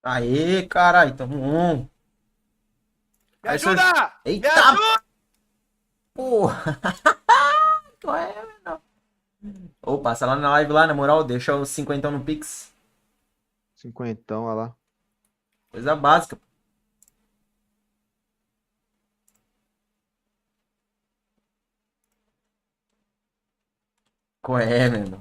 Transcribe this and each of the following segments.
Aê, caralho, tamo on. Me Aí, seus... ajuda! Me Eita, ajuda! porra. Qual é, menor? Ô, passa lá na live lá, na moral, deixa os 50 no Pix. Cinquentão, olha lá. Coisa básica. Qual é, menor?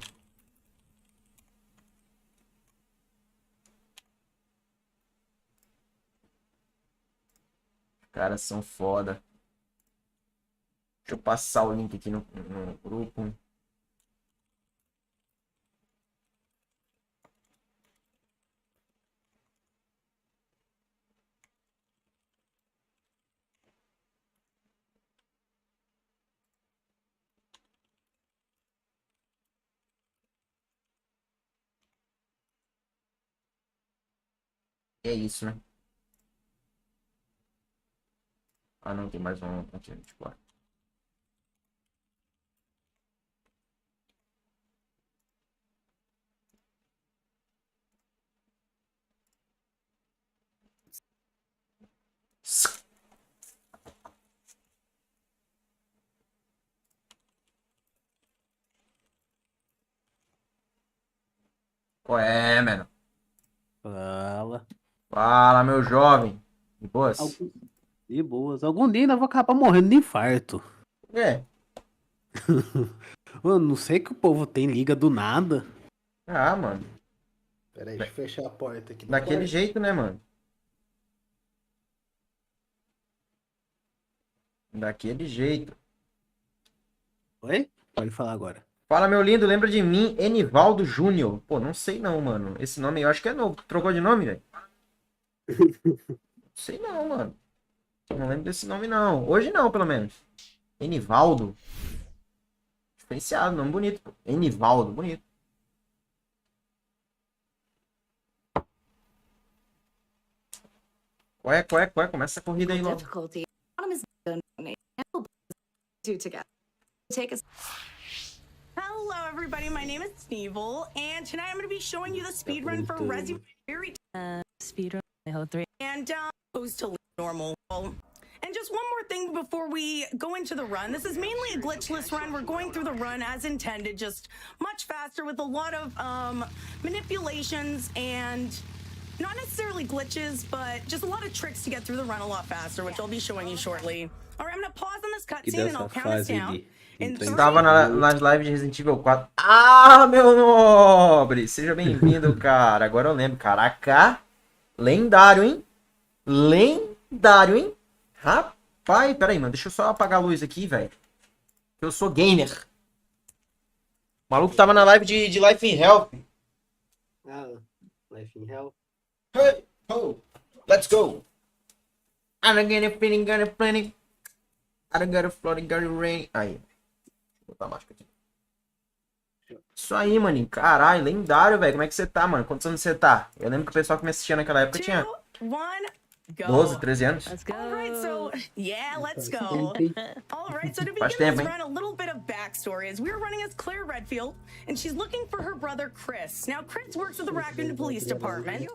Os caras são foda. Deixa eu passar o link aqui no grupo. É isso, né? Ah, não, tem mais um continente, claro. Qual é, mano? Fala. Fala, meu jovem. De boas? Algum... De boas. Algum dia ainda vou acabar morrendo de infarto. É. Eu não sei que o povo tem liga do nada. Ah, mano. Pera aí, deixa eu fechar a porta aqui do Daquele quarto. jeito, né, mano? Daquele jeito. Oi? Pode falar agora. Fala, meu lindo, lembra de mim, Enivaldo Júnior? Pô, não sei não, mano. Esse nome aí eu acho que é novo. Trocou de nome, velho? Não sei não, mano. Não lembro desse nome, não. Hoje não, pelo menos. Enivaldo. Diferenciado, nome bonito, pô. Enivaldo, bonito. Qual é? Começa a corrida aí logo. Difficulty. Bottom is done. Do together. Take a Hello, everybody. My name is Sneevel, and tonight I'm going to be showing you the speedrun for Resident Evil speedrun. I hold 3. and goes to normal. And just one more thing before we go into the run. This is mainly a glitchless run. We're going through the run as intended, just much faster with a lot of manipulations and not necessarily glitches, but just a lot of tricks to get through the run a lot faster, which I'll be showing you shortly. All right, I'm going to pause on this cutscene and I'll count us down. Estava nas lives de Resident Evil 4. Ah, meu nobre! Seja bem-vindo, cara. Agora eu lembro. Caraca. Lendário, hein? Lendário, hein? Rapaz, peraí, mano. Deixa eu só apagar a luz aqui, velho. Eu sou gamer. O maluco tava na live de Life in Health. Ah, Life in Hell. Hey, ho, let's go. I don't get a feeling, got a planning. I don't got a floating, got a rain. Aí. Vou botar a máscara aqui. Isso aí, maninho. Caralho, lendário, velho. Como é que você tá, mano? Quantos anos você tá? Eu lembro que o pessoal que me assistia naquela época tinha 2, 1, go. 12, 13 anos. Let's go. All right, so yeah, let's go. All right, so to Faz begin tempo, this hein? run, a little bit of backstory is we're running as Claire Redfield, and she's looking for her brother Chris. Now, Chris works at the Raccoon Police Department,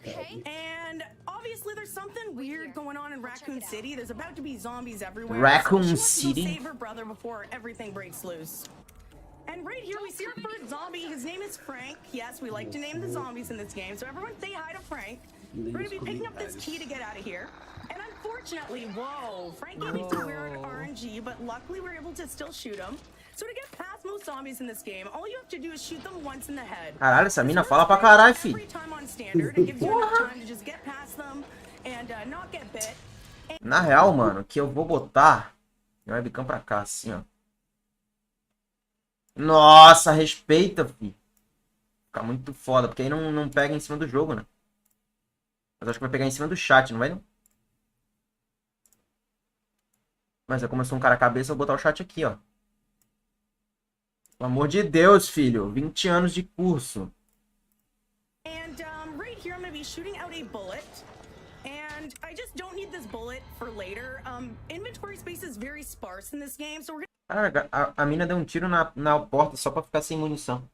and obviously there's something weird going on in Raccoon City. There's about to be zombies everywhere. Raccoon so she wants to go City? save her brother before everything breaks loose. And right here we see our first zombie. His name is Frank. Yes, we like to name the zombies in this game, so everyone say hi to Frank. We're gonna be picking up this key to get out of here. And unfortunately, whoa, Frank gave me some weird RNG, but luckily we're able to still shoot him. So to get past most zombies in this game, all you have to do is shoot them once in the head. Caralho, essa mina fala pra caralho, fi. Every time on standard, it gives you enough time to just get past them and not get bit. Na real, mano, que eu vou botar minha webcam pra cá, assim, ó. Nossa, respeita, fi. Fica muito foda, porque aí não pega em cima do jogo, né? Mas acho que vai pegar em cima do chat, não vai não? Mas é como eu sou um cara cabeça, eu vou botar o chat aqui, ó. Pelo amor de Deus, filho. 20 anos de curso. And right here, I'm going to be shooting out a bullet. And I just don't need this bullet for later. Inventory space is very sparse in this game, so we're Cara, a mina deu um tiro na porta só pra ficar sem munição.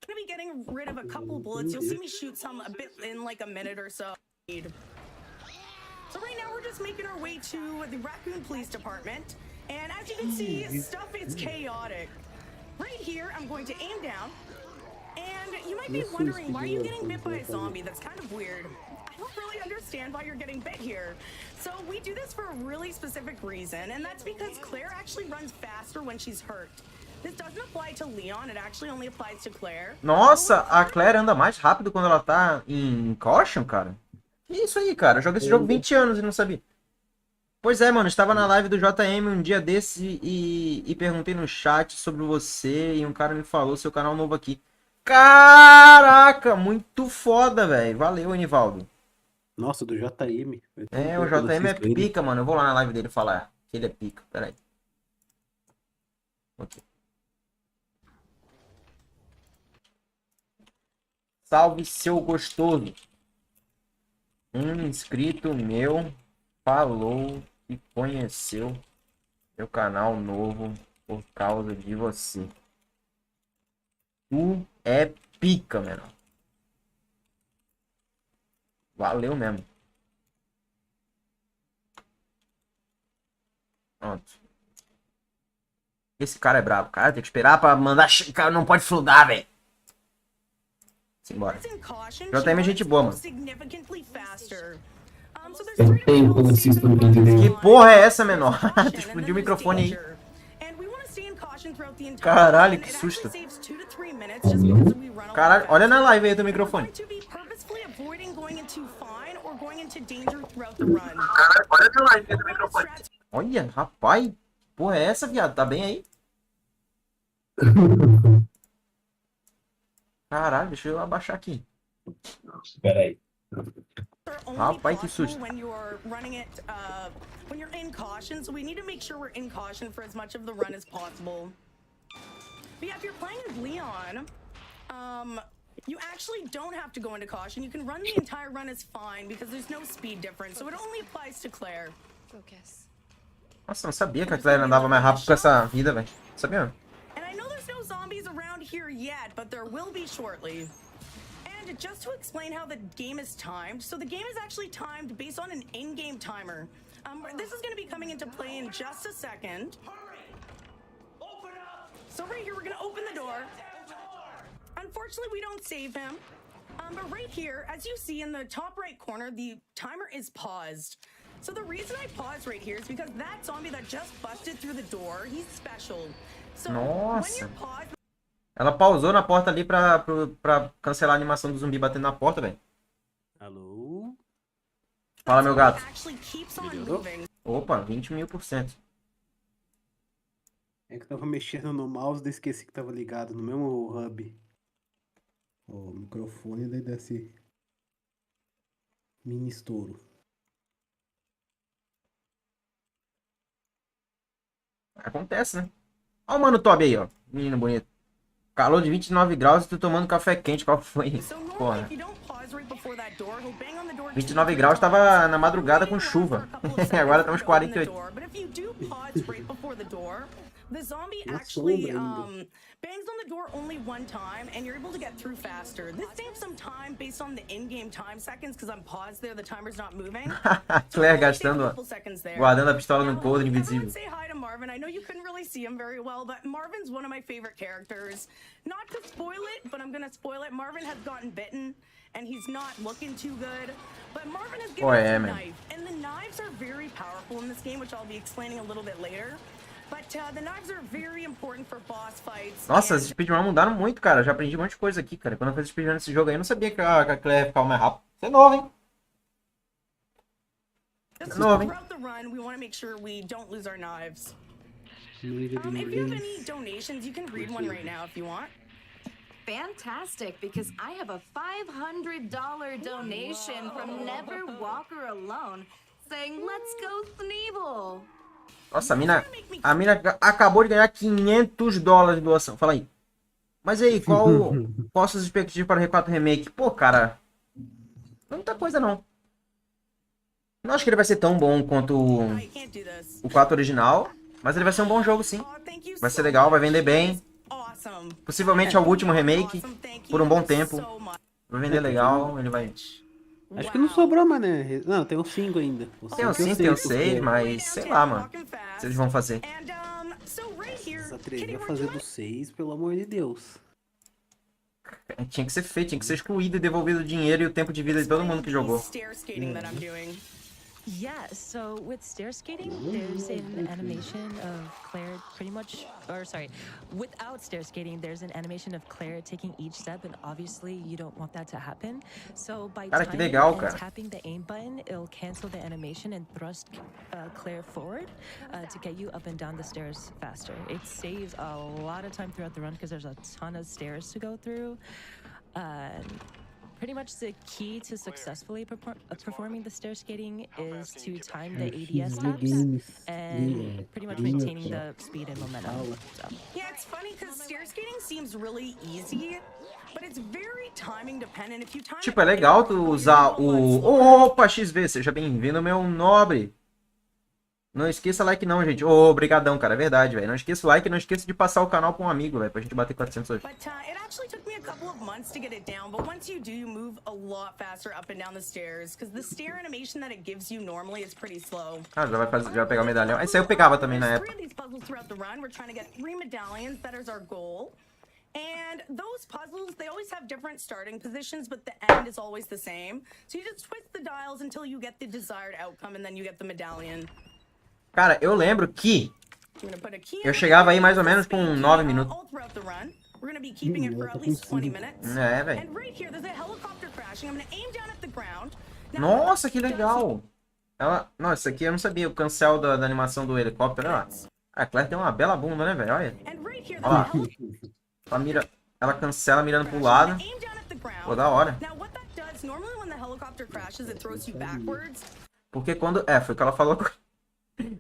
gonna be getting rid of a couple bullets. You'll see me shoot some a bit in like a minute or so. So right now we're just making our way to the Raccoon Police Department. And as you can see, stuff is chaotic. Right here, I'm going to aim down. And you might be wondering, why are you getting bit by a zombie? That's kind of weird. I don't really understand why you're getting bit here. So we do this for a really specific reason, and that's because Claire actually runs faster when she's hurt. This doesn't apply to Leon, it actually only applies to Claire. Nossa, a Claire anda mais rápido quando ela tá em caution, cara. Que isso aí, cara? Eu joguei esse jogo 20 anos e não sabia. Pois é, mano, estava na live do JM um dia desse e perguntei no chat sobre você e um cara me falou seu canal novo aqui. Caraca, muito foda, velho. Valeu, Enivaldo. Nossa, do JM. É, o JM é pica, mano. Eu vou lá na live dele falar que ele é pica. Pera aí. Ok. Salve, seu gostoso. Um inscrito meu falou que conheceu meu canal novo por causa de você. Tu é pica, menor. Valeu mesmo. Pronto. Esse cara é brabo, cara. Tem que esperar pra mandar. O cara não pode fludar, velho. Simbora. JM é gente boa, mano. Tem tempo nesse instrumento dele. Que porra é essa, menor? Tu explodiu o microfone aí. Caralho, que susto. Caralho, olha na live aí do microfone. Caralho, olha na live aí do microfone. Olha, rapaz. Porra é essa, viado? Tá bem aí? Caralho, deixa eu abaixar aqui. Espera aí. Rapaz, que susto. When you're in caution, so we need to make sure we're in caution for as much of the run as possible. But yeah, if you're playing with Leon, you actually don't have to go into caution. You can run the entire run as fine because there's no speed difference, so it only applies to Claire. Focus. Nossa, não sabia que a Claire andava mais rápido com essa vida, velho. Sabia mesmo? And I know there's no zombies around here yet, but there will be shortly. And just to explain how the game is timed, so the game is actually timed based on an in-game timer. This is going to be coming into play in just a second. So right here, we're going to open the door. Unfortunately, we don't save him. But right here, as you see in the top right corner, the timer is paused. So the reason I pause right here is because that zombie that just busted through the door, he's special. So when you're paused... Ela pausou na porta ali pra cancelar a animação do zumbi batendo na porta, velho. Alô? Fala, meu gato. Melhorou? Opa, 20.000%. É que eu tava mexendo no mouse e esqueci que tava ligado no mesmo hub. Ó, o microfone daí desse mini estouro. Acontece, né? Olha o Mano Toby aí, ó. Menino bonito. Calor de 29 graus e tu tomando café quente. Qual foi? Porra. 29 graus tava na madrugada com chuva. Agora estamos 48. The zombie actually bangs on the door only one time, and you're able to get through faster. This saves some time based on the in-game time seconds, because I'm paused there, the timer's not moving. Claire gastando, guardando a pistola no coldre invisível. Say hi to Marvin. I know you couldn't really see him very well, but Marvin's one of my favorite characters. Not to spoil it, but I'm gonna spoil it. Marvin has gotten bitten, and he's not looking too good. But Marvin has given us a knife, and the knives are very powerful in this game, which I'll be explaining a little bit later. But the knives are very important for boss fights. Nossa, as speedruns mudaram muito, cara. Eu já aprendi um monte de coisa aqui, cara. Quando eu fiz speedrun nesse jogo aí, eu não sabia que a Claire ficava mais rápido. Você é novo, hein? Just throughout the run, we want to make sure we don't lose our knives. If you have any donations, you can read one right now if you want. Fantastic, because I have a $500 donation from Never Walker Alone saying, "Let's go Sneeble." Nossa, a mina acabou de ganhar $500 de doação. Fala aí. Mas aí, qual suas expectativas para o R4 Remake? Pô, cara, não é muita coisa não. Não acho que ele vai ser tão bom quanto o 4 original, mas ele vai ser um bom jogo sim. Vai ser legal, vai vender bem. Awesome. Possivelmente é o último remake, Awesome. Thank por you um bom tempo. so much. Vai vender legal, ele vai... Acho que não sobrou, mas né? Não, tem uns 5 ainda. Tem uns 5, tem uns 6, mas sei lá, mano. Se eles vão fazer. Se atrever a fazer do 6, pelo amor de Deus. Tinha que ser feito, tinha que ser excluído e devolvido o dinheiro e o tempo de vida de todo mundo que jogou. Stair skating that I'm doing. Yeah, so with stair skating, there's an animation of Claire pretty much, or sorry, without stair skating, there's an animation of Claire taking each step, and obviously you don't want that to happen. So by Cara, que timing legal, and cara. tapping the aim button, it'll cancel the animation and thrust Claire forward to get you up and down the stairs faster. It saves a lot of time throughout the run because there's a ton of stairs to go through. Pretty much the key to successfully performing the stair skating is to time the ADS steps and pretty much maintaining the speed and momentum. So. Yeah, it's funny because stair skating seems really easy, but it's very timing dependent. If you time Tipo, é legal tu usar o... Opa, XV, seja bem-vindo, meu nobre. Não esqueça like não, gente. Obrigadão, cara, é verdade, velho. Não esqueça o like e não esqueça de passar o canal pra um amigo, velho, pra gente bater 400 hoje. But it actually took me a couple of months to get it down, but once you do, you move a lot faster up and down the stairs, because the stair animation that it gives you normally is pretty slow. Ah, já vai pegar o medalhão. Esse aí eu pegava também na época. 3 of these puzzles throughout the run. We're trying to get 3 medallions. That is our goal. And those puzzles, they always have different starting positions, but the end is always the same. So you just twist the dials until you get the desired outcome, and then you get the medallion. Cara, eu lembro que eu chegava aí mais ou menos com 9 minutos. É, velho. Nossa, que legal. Nossa, isso aqui eu não sabia. O cancel da animação do helicóptero, olha lá. A Claire tem uma bela bunda, né, velho? Olha. Olha lá. Ela mira, ela cancela mirando pro lado. Pô, da hora. Porque quando... foi o que ela falou.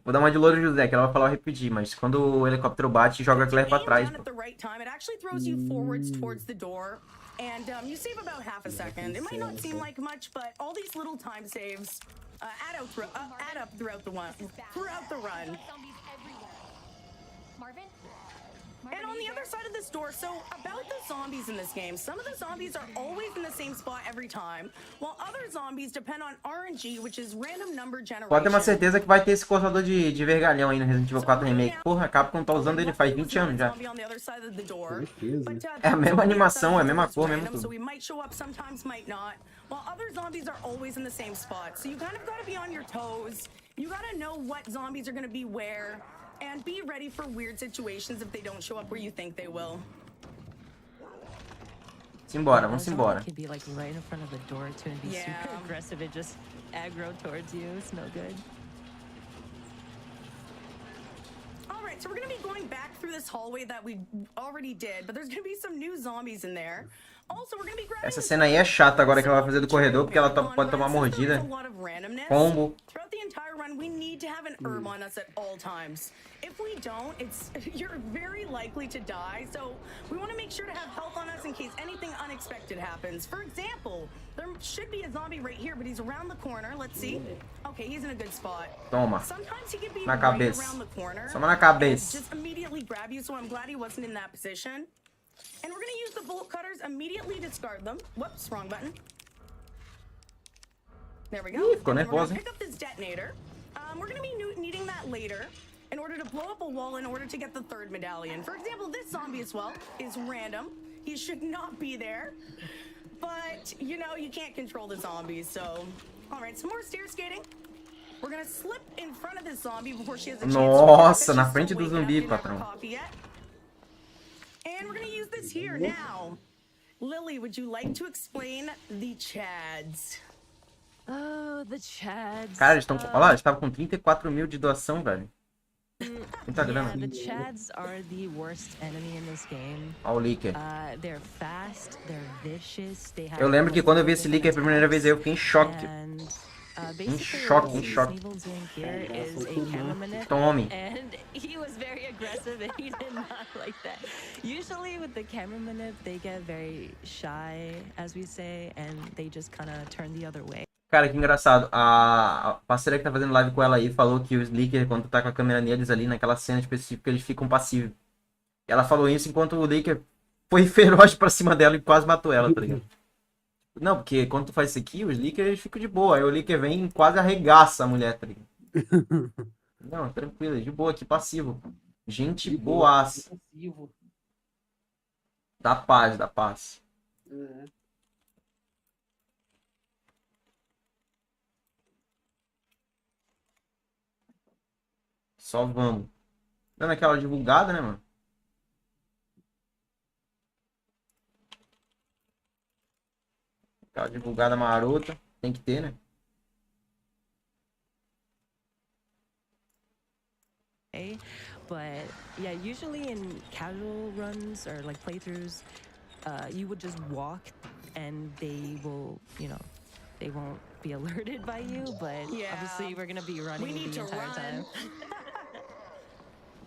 Vou dar uma de Louro José, que ela vai falar repetir, mas quando o helicóptero bate, joga a Claire pra trás. Pô. And you save about half a second. It might not seem like much, but all these little time saves add up throughout the run. And on the other side of this door, so about the zombies in this game, some of the zombies are always in the same spot every time, while other zombies depend on RNG, which is random number generation. Pode ter uma certeza que vai ter esse cortador de vergalhão aí no Resident Evil 4 Remake. Porra, a Capcom tá usando ele faz 20 anos já. É a mesma animação, é a mesma cor, mesmo tudo. While other zombies are always in the same spot, so you kind of gotta be on your toes. You gotta know what zombies are gonna be where. And be ready for weird situations if they don't show up where you think they will. Simbora, vamos embora. Could be like right in front of the door too and be super aggressive and just aggro towards you. It's no good. All right, so we're gonna be going back through this hallway that we already did, but there's gonna be some new zombies in there. Also, we're gonna be grabbing. Essa cena aí é chata agora que ela vai fazer do corredor, porque ela pode tomar mordida. Combo. Throughout the entire run, we need to have an herb on us at all times. If we don't, you're very likely to die. So we want to make sure to have health on us in case anything unexpected happens. For example, there should be a zombie right here, but he's around the corner. Let's see. Okay, he's in a good spot. Toma. Sometimes he could be Na right cabeça. around the corner. Toma na cabeça. Just immediately grab you. So I'm glad he wasn't in that position. And we're gonna use the bolt cutters, immediately discard them. Whoops, wrong button. There we go. Ih, ficou We're nervoso, gonna hein? pick up this detonator. We're gonna be needing that later in order to blow up a wall in order to get the 3rd medallion. For example, this zombie as well is random. He should not be there. But, you know, you can't control the zombies, so... Alright, some more stair skating. We're gonna slip in front of this zombie before she has a chance Nossa, to na frente do zumbi, patrão. And we're gonna use this here now. Lily, would you like to explain the Chads? Oh, the Chads. Cara, eles estão... Olha lá, eles estavam com 34 mil de doação, velho. Muita grana. The Chads are the worst enemy in this game. Olha o leaker. They're fast, they're vicious, they have... Eu lembro que quando eu vi esse leaker a primeira vez eu fiquei em choque. Em choque, em choque. Tome. And he was very aggressive and he did not like that. Usually with the camera manip, they get very shy, as we say, and they just kind of turn the other way. Cara, que engraçado. A parceira que tá fazendo live com ela aí falou que os leakers, quando tu tá com a câmera neles ali, naquela cena específica, eles ficam passivos. Ela falou isso enquanto o Licker foi feroz pra cima dela e quase matou ela, tá ligado? Não, porque quando tu faz isso aqui, os Lickers ficam de boa. Aí o Licker vem e quase arregaça a mulher, tá ligado? Não, tranquilo, de boa aqui, passivo. Gente boaça. Passivo. Da paz, da paz. É. Só vamos. Dando aquela divulgada, né, mano? Aquela divulgada marota. Tem que ter, né? But yeah, usually in casual runs or like playthroughs, you would just walk and they will, you know, they won't be alerted by you, but Yeah. obviously we're gonna be running We need the to entire run. time.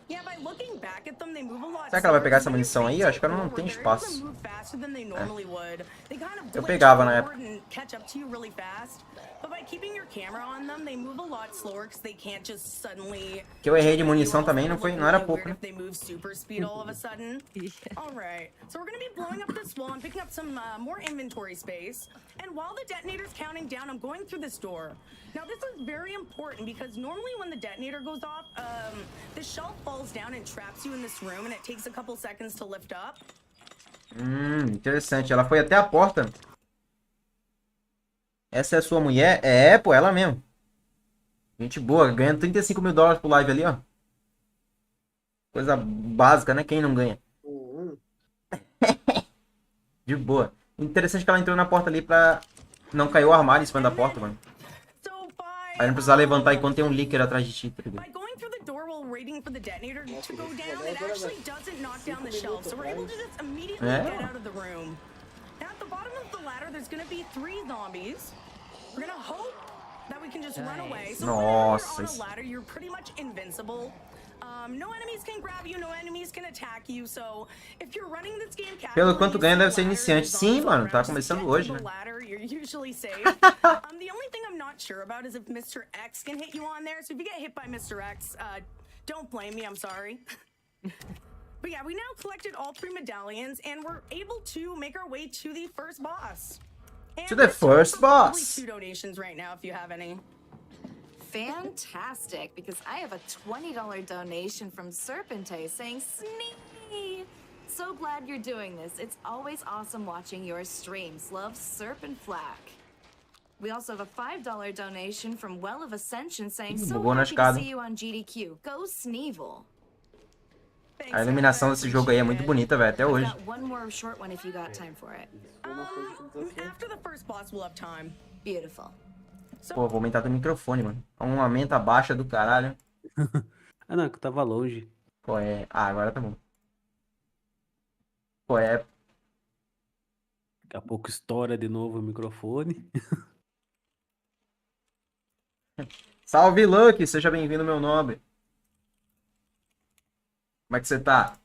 Yeah, by looking back at them, they move a lot Será que ela vai pegar slower, essa munição aí? so Acho que ela não they're tem able to espaço. move faster than they normally would. They kind of Eu glitch pegava na forward and catch up to you really fast. But by keeping your camera on them, they move a lot slower because they can't just suddenly. Que eu errei de munição também, não era pouco, né? If they move super speed all of a sudden. All right, so we're gonna be blowing up this wall and picking up some more inventory space. And while the detonator's counting down, I'm going through this door. Now this is very important because normally when the detonator goes off, the shelf falls down and traps you in this room, and it takes a couple seconds to lift up. Interessante. Ela foi até a porta. Essa é a sua mulher? É, pô, ela mesmo. Gente boa, ganhando 35 mil dólares por live ali, ó. Coisa básica, né? Quem não ganha? De boa. Interessante que ela entrou na porta ali pra não cair o armário em cima da porta, mano. Aí não precisa levantar enquanto tem um Licker atrás de ti, tá ligado? By going through the door while waiting for the detonator to go down, it actually doesn't knock down the shelf, so we're able to just immediately get out of the room. Now at the bottom of the ladder, there's gonna be 3 zombies. We're gonna hope that we can just run away. So whenever you're on a ladder, you're pretty much invincible. No enemies can grab you, no enemies can attack you, so if you're running this game casually, Pelo quanto ganha, deve ser iniciante. Sim, mano, tá começando hoje, né? you're usually safe. The only thing I'm not sure about is if Mr. X can hit you on there, so if you get hit by Mr. X, don't blame me, I'm sorry. But yeah, we now collected all 3 medallions, and we're able to make our way to the first boss. And To the let's start first with probably boss. 2 donations right now, if you have any. Fantastic, because I have a $20 donation from Serpente saying, Snee! So glad you're doing this. It's always awesome watching your streams. Love, Serp and Flack. We also have a $5 donation from Well of Ascension saying, so Bugou na happy to escada. see you on GDQ. Go Sneevil. A iluminação desse jogo aí é muito bonita, velho, até I've hoje. got one more short one if you got time for it. After the first boss, we'll have time. Beautiful. Pô, vou aumentar teu microfone, mano. Uma menta baixa do caralho. Ah, não, que eu tava longe. Pô, é... Ah, agora tá bom. Pô, é... Daqui a pouco estoura de novo o microfone. Salve, Lucky! Seja bem-vindo, meu nobre. Como é que você tá?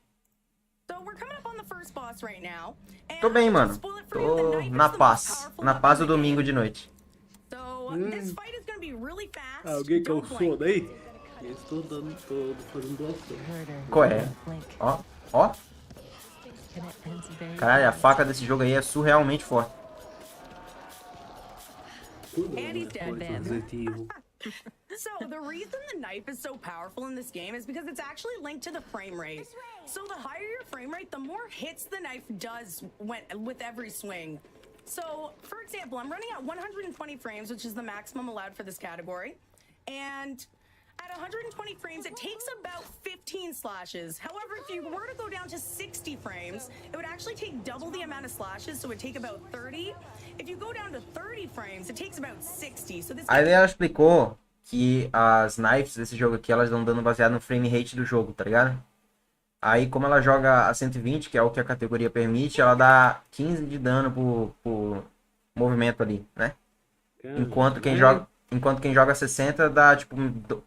Tô bem, mano. Tô na paz. Na paz do domingo de noite. Alguém quer o sono aí? Eu estou dando todo, fazendo doação. Qual é? Ó, ó. Caralho, a faca desse jogo aí é surrealmente forte. So the reason the knife is so powerful in this game is because it's actually linked to the frame rate. So the higher your frame rate, the more hits the knife does with every swing. So, for example, I'm running at 120 frames, which is the maximum allowed for this category. And at 120 frames, it takes about 15 slashes. However, if you were to go down to 60 frames, it would actually take double the amount of slashes, so it would take about 30. If you go down to 30 frames, it takes about 60. So this Aí ela explicou que as knives desse jogo aqui, elas dão dano baseado no frame rate do jogo, tá ligado? Aí, como ela joga a 120, que é o que a categoria permite, ela dá 15 de dano por movimento ali, né? Enquanto quem joga 60 dá, tipo,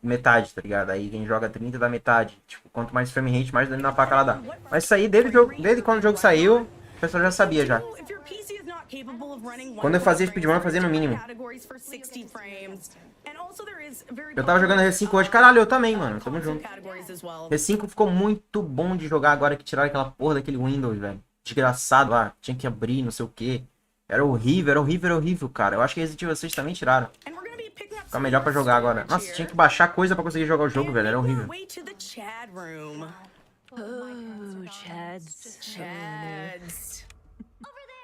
metade, tá ligado? Aí quem joga 30 dá metade. Tipo, quanto mais frame rate, mais dano na faca ela dá. Mas isso aí, desde quando o jogo saiu, o pessoal já sabia já. Quando eu fazia speedrun, eu fazia no mínimo. Eu tava jogando R5 hoje. Caralho, eu também, mano. Tamo junto. R5 ficou muito bom de jogar agora que tiraram aquela porra daquele Windows, velho. Desgraçado lá. Tinha que abrir, não sei o que. Era horrível, era horrível, era horrível, cara. Eu acho que Resident Evil 6 também tiraram. Fica melhor pra jogar agora. Nossa, tinha que baixar coisa pra conseguir jogar o jogo, velho. Era horrível. Oh, Chads.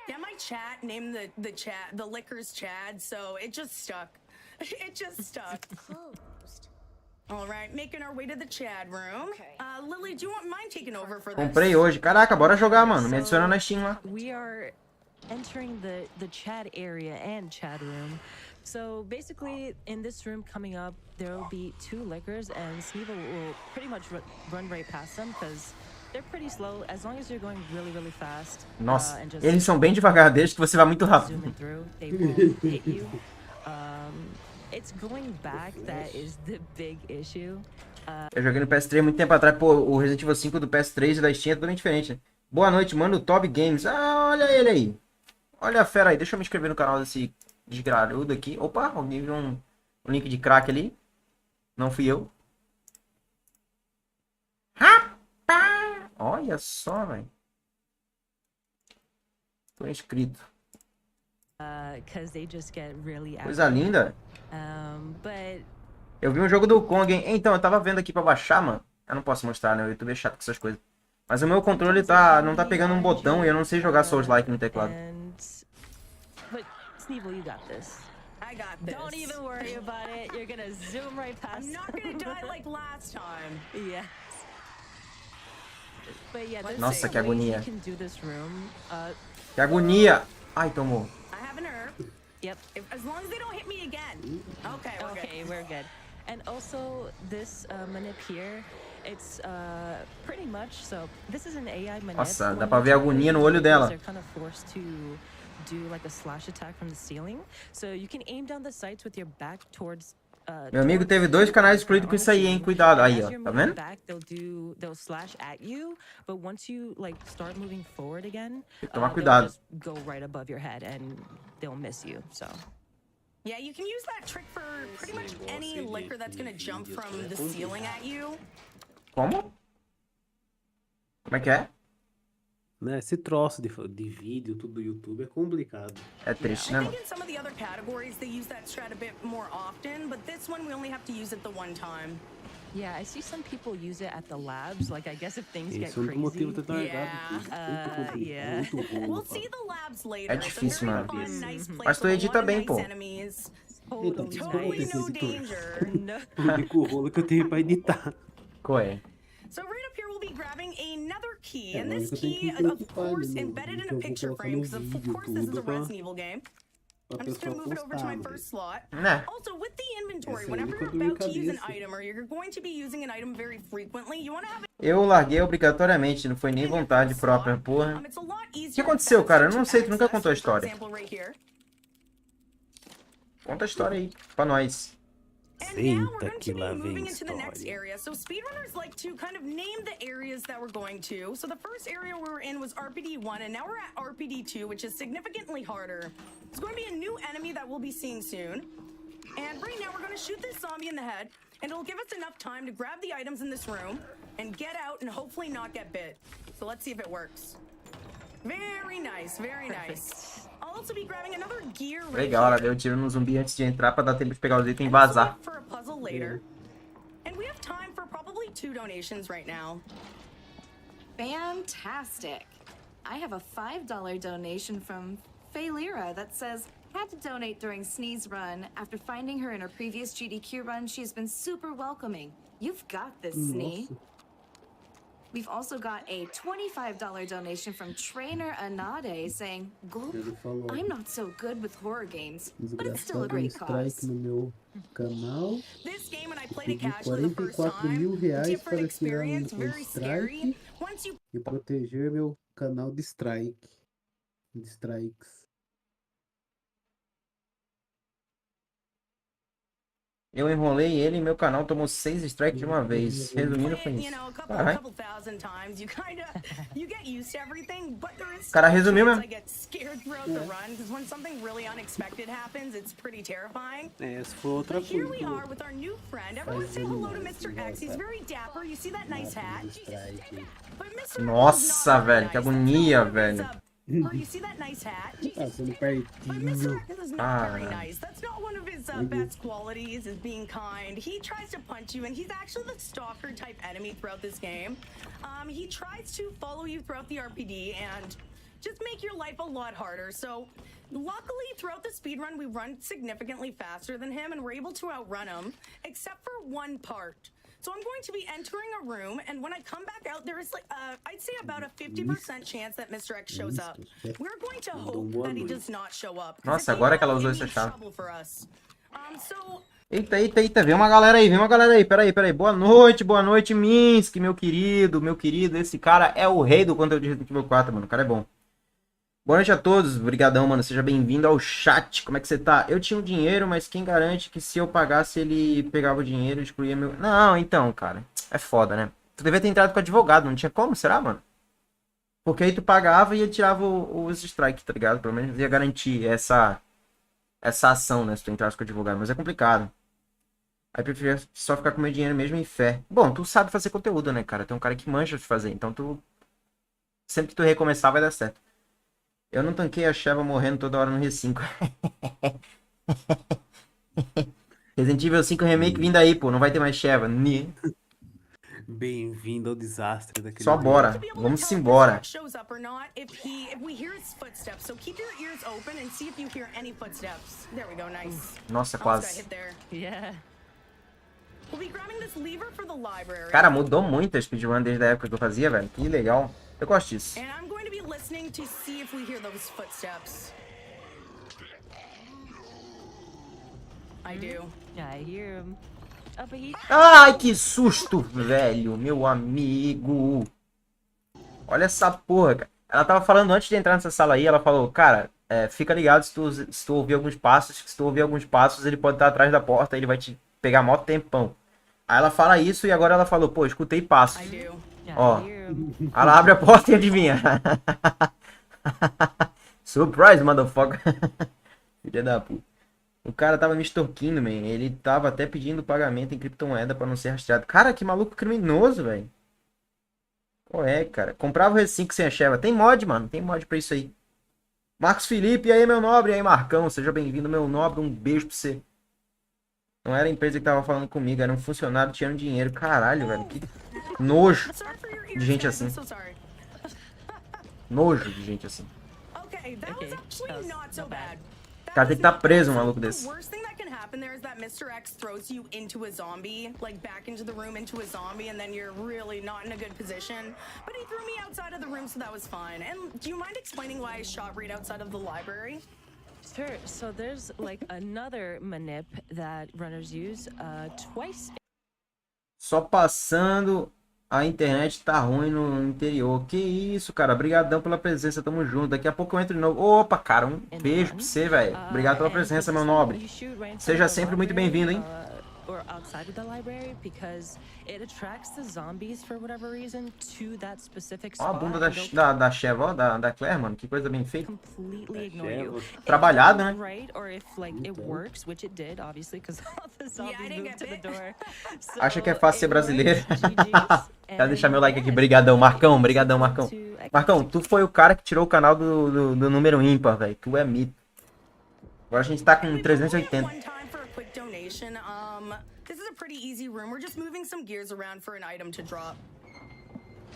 Yeah, my chat named the liquors Chad, so it just stuck. It just stuck. All right, making our way to the Chad room. Lily, do you mind taking over for this? Comprei hoje. Caraca, bora jogar, mano. Me adiciona na Steam lá. We are entering the Chad area and Chad room. So basically, in this room coming up, there will be 2 liquors, and Sneevel will pretty much run right past them because they're pretty slow. As long as you're going really, really fast. Nossa, eles são bem devagar, desde que você vá muito rápido. Zooming through, they won't hit you. It's going back that is the big issue. Eu joguei no PS3 muito tempo atrás. Pô, o Resident Evil 5 do PS3 e da Steam é totalmente diferente, né? Boa noite, mano. Top Games. Ah, olha ele aí. Olha a fera aí. Deixa eu me inscrever no canal desse desgrarudo aqui. Opa, alguém viu um link de crack ali. Não fui eu. Rapaz! Olha só, velho. Tô inscrito. Coisa linda. Eu vi um jogo do Kong, hein? Então, eu tava vendo aqui pra baixar, mano. Eu não posso mostrar, né? O YouTube é chato com essas coisas. Mas o meu controle não tá pegando um botão e eu não sei jogar Souls-like no teclado. But Sneevel, you got this. I got this. Don't even worry about it. You're gonna zoom right past. I'm not gonna die like last time. Yeah. But yeah, Nossa, que agonia. you can do this room. Que agonia! Ai, tomou. I have an herb. Yep. As long as they don't hit me again. Okay, We're good. And also this manip here, it's pretty much so. This is an AI manip. Nossa, dá pra ver a agonia no olho dela. They're kind of forced to do like a slash attack from the ceiling. So you can aim down the sights with your back towards. Meu amigo teve 2 canais excluídos com isso aí, hein? Cuidado. Aí, ó. Tá vendo? They'll slash at you, but once you like start moving forward again, Tem que tomar cuidado. just go right above your head and they'll miss you. So. Yeah, you can use that trick for pretty much any liquor that's gonna jump from the ceiling at you. Como? Como é que é? Né, esse troço de vídeo, tudo do YouTube é complicado. É triste, I né, think mano? in some of the other categories they use that strat a bit more often, but this one we only have to use it the one time. Yeah, I see some people use it at the labs. Like, I guess if things get Esse é o único motivo de crazy. ter largado. Yeah. Muito We'll rolo, see cara. the labs later. É difícil, It's a mano. very fun, nice place Mas tu with a edita lot of bem, nice pô. enemies. Então, Totally esse no editor. danger. No. O único rolo que eu tenho pra editar. Qual é? So right up here we'll be grabbing another key, É, and mas this eu tenho key, que of preocupar, course, né, embedded in que a eu vou picture colocar frame, no because of vídeo course this is a tudo pra- Resident Evil game. Pra I'm just pessoa gonna move it over to my postar, first slot. Né? Also, with the inventory, Essa é a whenever única you're dor de about to use an cabeça. item or you're going to be using an item very frequently, you want to have it Eu larguei obrigatoriamente, não foi nem in your vontade first própria, slot. porra. It's a lot O que easier aconteceu, and cara? Eu faster não to sei, tu nunca access, contou a for história. example, right here. Conta a história aí pra nós. And now we're Senta going que to be lá moving vem into the next história. area. So speedrunners like to kind of name the areas that we're going to. So the first area we were in was RPD 1, and now we're at RPD 2, which is significantly harder. There's going to be a new enemy that we'll be seeing soon. And right now we're going to shoot this zombie in the head, and it'll give us enough time to grab the items in this room and get out and hopefully not get bit. So let's see if it works. Very nice, very nice. I'll also be grabbing another gear right Legal, ela here. deu tiro no zumbi antes de entrar pra dar tempo de pegar os itens e And this will vazar. be for a puzzle later. And we have time for probably 2 donations right now. Fantastic. I have a $5 donation from Faylira that says, had to donate during Sneeze run. After finding her in her previous GDQ run, she's been super welcoming. You've got this, Snee. Nossa. We've also got a $25 donation from Trainer Anade saying, Gloop, Ele falou, I'm not so good with horror games, but it's still a desgraçado, great strike cause. no meu canal. This game, when I played it Pedi casually the first 44 mil time, reais different para tirar experience, um very scary. strike Once you e proteger meu canal de strike. De strikes. Eu enrolei ele e meu canal tomou 6 strikes de uma vez. Resumindo, foi isso. Caralho. O cara resumiu mesmo. Essa foi outra coisa. Nossa, velho, que agonia, velho. Passando pertinho. Ah, That's not one of his best qualities is being kind. He tries to punch you, and he's actually the stalker type enemy throughout this game. He tries to follow you throughout the RPD and just make your life a lot harder. So luckily throughout the speedrun we run significantly faster than him and we're able to outrun him, except for one part. So I'm going to be entering a room, and when I come back out, there is like, I'd say about a 50% chance that Mr. X shows up. We're going to hope that he does not show up. Nossa, agora que ela usou essa chave. Eita, eita, eita, vem uma galera aí, peraí. Boa noite, Minsk, meu querido. Esse cara é o rei do conteúdo de Resident Evil 4, mano, o cara é bom. Boa noite a todos, brigadão, mano, seja bem-vindo ao chat, como é que você tá? Eu tinha um dinheiro, mas quem garante que se eu pagasse ele pegava o dinheiro e excluía meu... Não, então, cara, é foda, né? Tu devia ter entrado com advogado, não tinha como, será, mano? Porque aí tu pagava e ele tirava os strikes, tá ligado? Pelo menos ia garantir essa ação, né, se tu entrasse com advogado, mas é complicado. Aí preferia só ficar com meu dinheiro mesmo em fé. Bom, tu sabe fazer conteúdo, né, cara? Tem um cara que manja de fazer, então tu... Sempre que tu recomeçar vai dar certo. Eu não tanquei a Sheva morrendo toda hora no R5. Resident Evil 5 Remake vindo aí, pô. Não vai ter mais Sheva. Bem-vindo ao desastre daquele... Só bora. Vamos embora. Nossa, quase. Cara, mudou muito a speedrun desde a época que eu fazia, velho. Que legal. Eu gosto disso. Ai, que susto, velho. Meu amigo. Olha essa porra, cara. Ela tava falando antes de entrar nessa sala aí, ela falou, cara, fica ligado se tu ouvir alguns passos, que se tu ouvir alguns passos, ele pode estar atrás da porta, ele vai te pegar mó tempão. Aí ela fala isso e agora ela falou, pô, escutei passos. Ó, ela abre a porta e adivinha. Surprise, motherfucker. Filha da puta. O cara tava me extorquindo, man. Ele tava até pedindo pagamento em criptomoeda pra não ser rastreado. Cara, que maluco criminoso, velho. Qual é, cara? Comprava o R5 sem a Sheva. Tem mod, mano. Tem mod pra isso aí. Marcos Felipe, e aí, meu nobre? E aí, Marcão? Seja bem-vindo, meu nobre. Um beijo pra você. Não era a empresa que tava falando comigo. Era um funcionário tirando dinheiro. Caralho, velho. Que nojo de gente assim. Nojo de gente assim. O cara tem que estar preso, um maluco desse. Mr. X throws you into a zombie, like back into the room into a zombie, and then you're really not in a good position. But he threw me outside of the room, so that was fine. And do you mind explaining why I shot right outside of the library? Sure. So there's like another manip that runners use twice. Só passando, a internet tá ruim no interior. Que isso, cara. Obrigadão pela presença, tamo junto. Daqui a pouco eu entro de novo. Opa, cara, um beijo pra você, velho. Obrigado pela presença, meu nobre. Seja sempre muito bem-vindo, hein? Or outside of the library because it attracts the zombies for whatever reason to that specific spot. Ó a bunda da Sheva, ó, da Claire, mano, que coisa bem feita. Trabalhado, né? Acha que é fácil ser brasileiro? Quero deixar meu like aqui, brigadão, Marcão, brigadão, Marcão. Marcão, tu foi o cara que tirou o canal do número ímpar, velho. Tu é mito. Agora a gente tá com 380. This is a pretty easy room. We're just moving some gears around for an item to drop.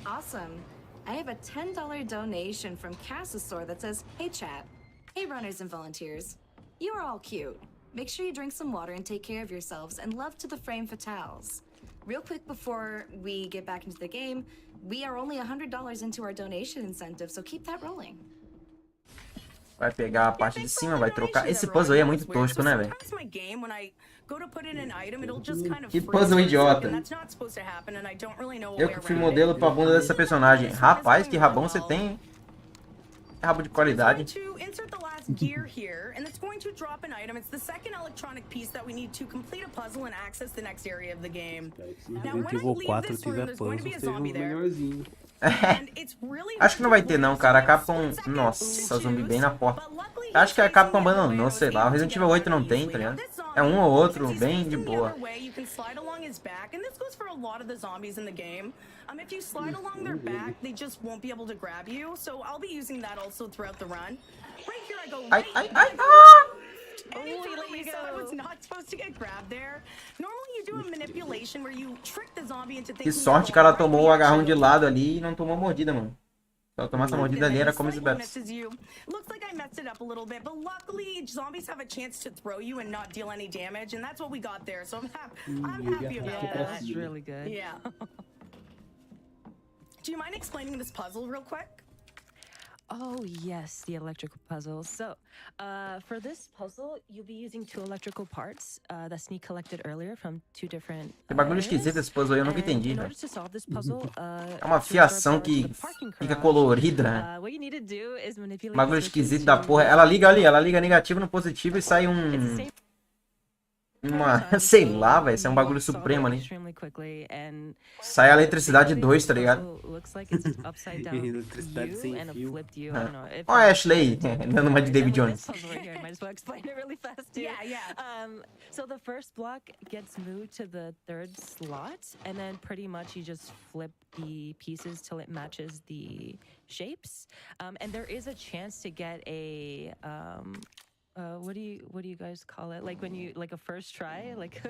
Awesome. I have a $10 donation from Cassasaur that says, "Hey chat. Hey runners and volunteers. You are all cute. Make sure you drink some water and take care of yourselves, and love to the Frame Fatales. Real quick before we get back into the game, we are only $100 into our donation incentive, so keep that rolling." Vai pegar a parte de cima, vai trocar. Esse puzzle aí é muito tosco, né, velho? Que puzzle idiota. Eu que fui modelo pra bunda dessa personagem. Rapaz, que rabão você tem, hein? Rabo de qualidade. this gear here, and it's going to drop an item. It's the second electronic piece that we need to complete a puzzle and access the next area of the game. Se Now, when Resident I Evil leave 4 this room, tiver there's going to be a puzzle, seja zombie um there. melhorzinho. And it's really Acho que não vai ter não, cara. A Capcom... Split second Nossa, to zumbi bem choose, na porta. but luckily he Acho que a was Capcom facing the other way abandonou, and sei was lá. O able to Resident get Evil 8 não around tem, easily. tá Now, ligado? this É um ou zombie, outro, since he's bem de facing the boa. other way, you can slide along his back, and this goes for a lot of the zombies in the game. If you slide along their back, they just won't be able to grab you. So I'll be using that also throughout the run. Right here, I go right. Ai, ah! Literally, so I was not supposed to get grabbed there. Normally you do a manipulation where you trick the zombie into thinking Que sorte que ela tomou o agarrão de lado ali e não tomou mordida, mano. Se ela tomasse a mordida ali, era como se tivesse. Looks like I messed it up a little bit, but luckily zombies have a chance to throw you and not deal any damage, and that's what we got there. So I'm happy about Yeah, that. that's really good. Yeah. Do you mind explaining this puzzle real quick? Oh yes, the electrical puzzle. So, for this puzzle, you'll be using 2 electrical parts that Sneak collected earlier from 2 different. Que bagulho esquisito esse puzzle aí, eu nunca entendi, In velho. order to solve this puzzle, É uma fiação que fica colorida, né? What you need to do is manipulate Bagulho the switches esquisito da to- porra. Ela liga ali, ela liga negativo no positivo e sai It's the same uma... sei lá, velho. Isso é um bagulho supremo ali. extremely quickly and Sai a eletricidade 2, tá ligado? looks like it's upside down Eletricidade U sem and a fio. flipped U. I don't know. If Ó a Ashley dando uma de David This Jones. puzzle right here, I might as well explain it really fast too. Yeah. So the first block gets moved to the 3rd slot, and then pretty much you just flip the pieces till it matches the shapes. And there is a chance to get a what do you guys call it? Like when you a first try, like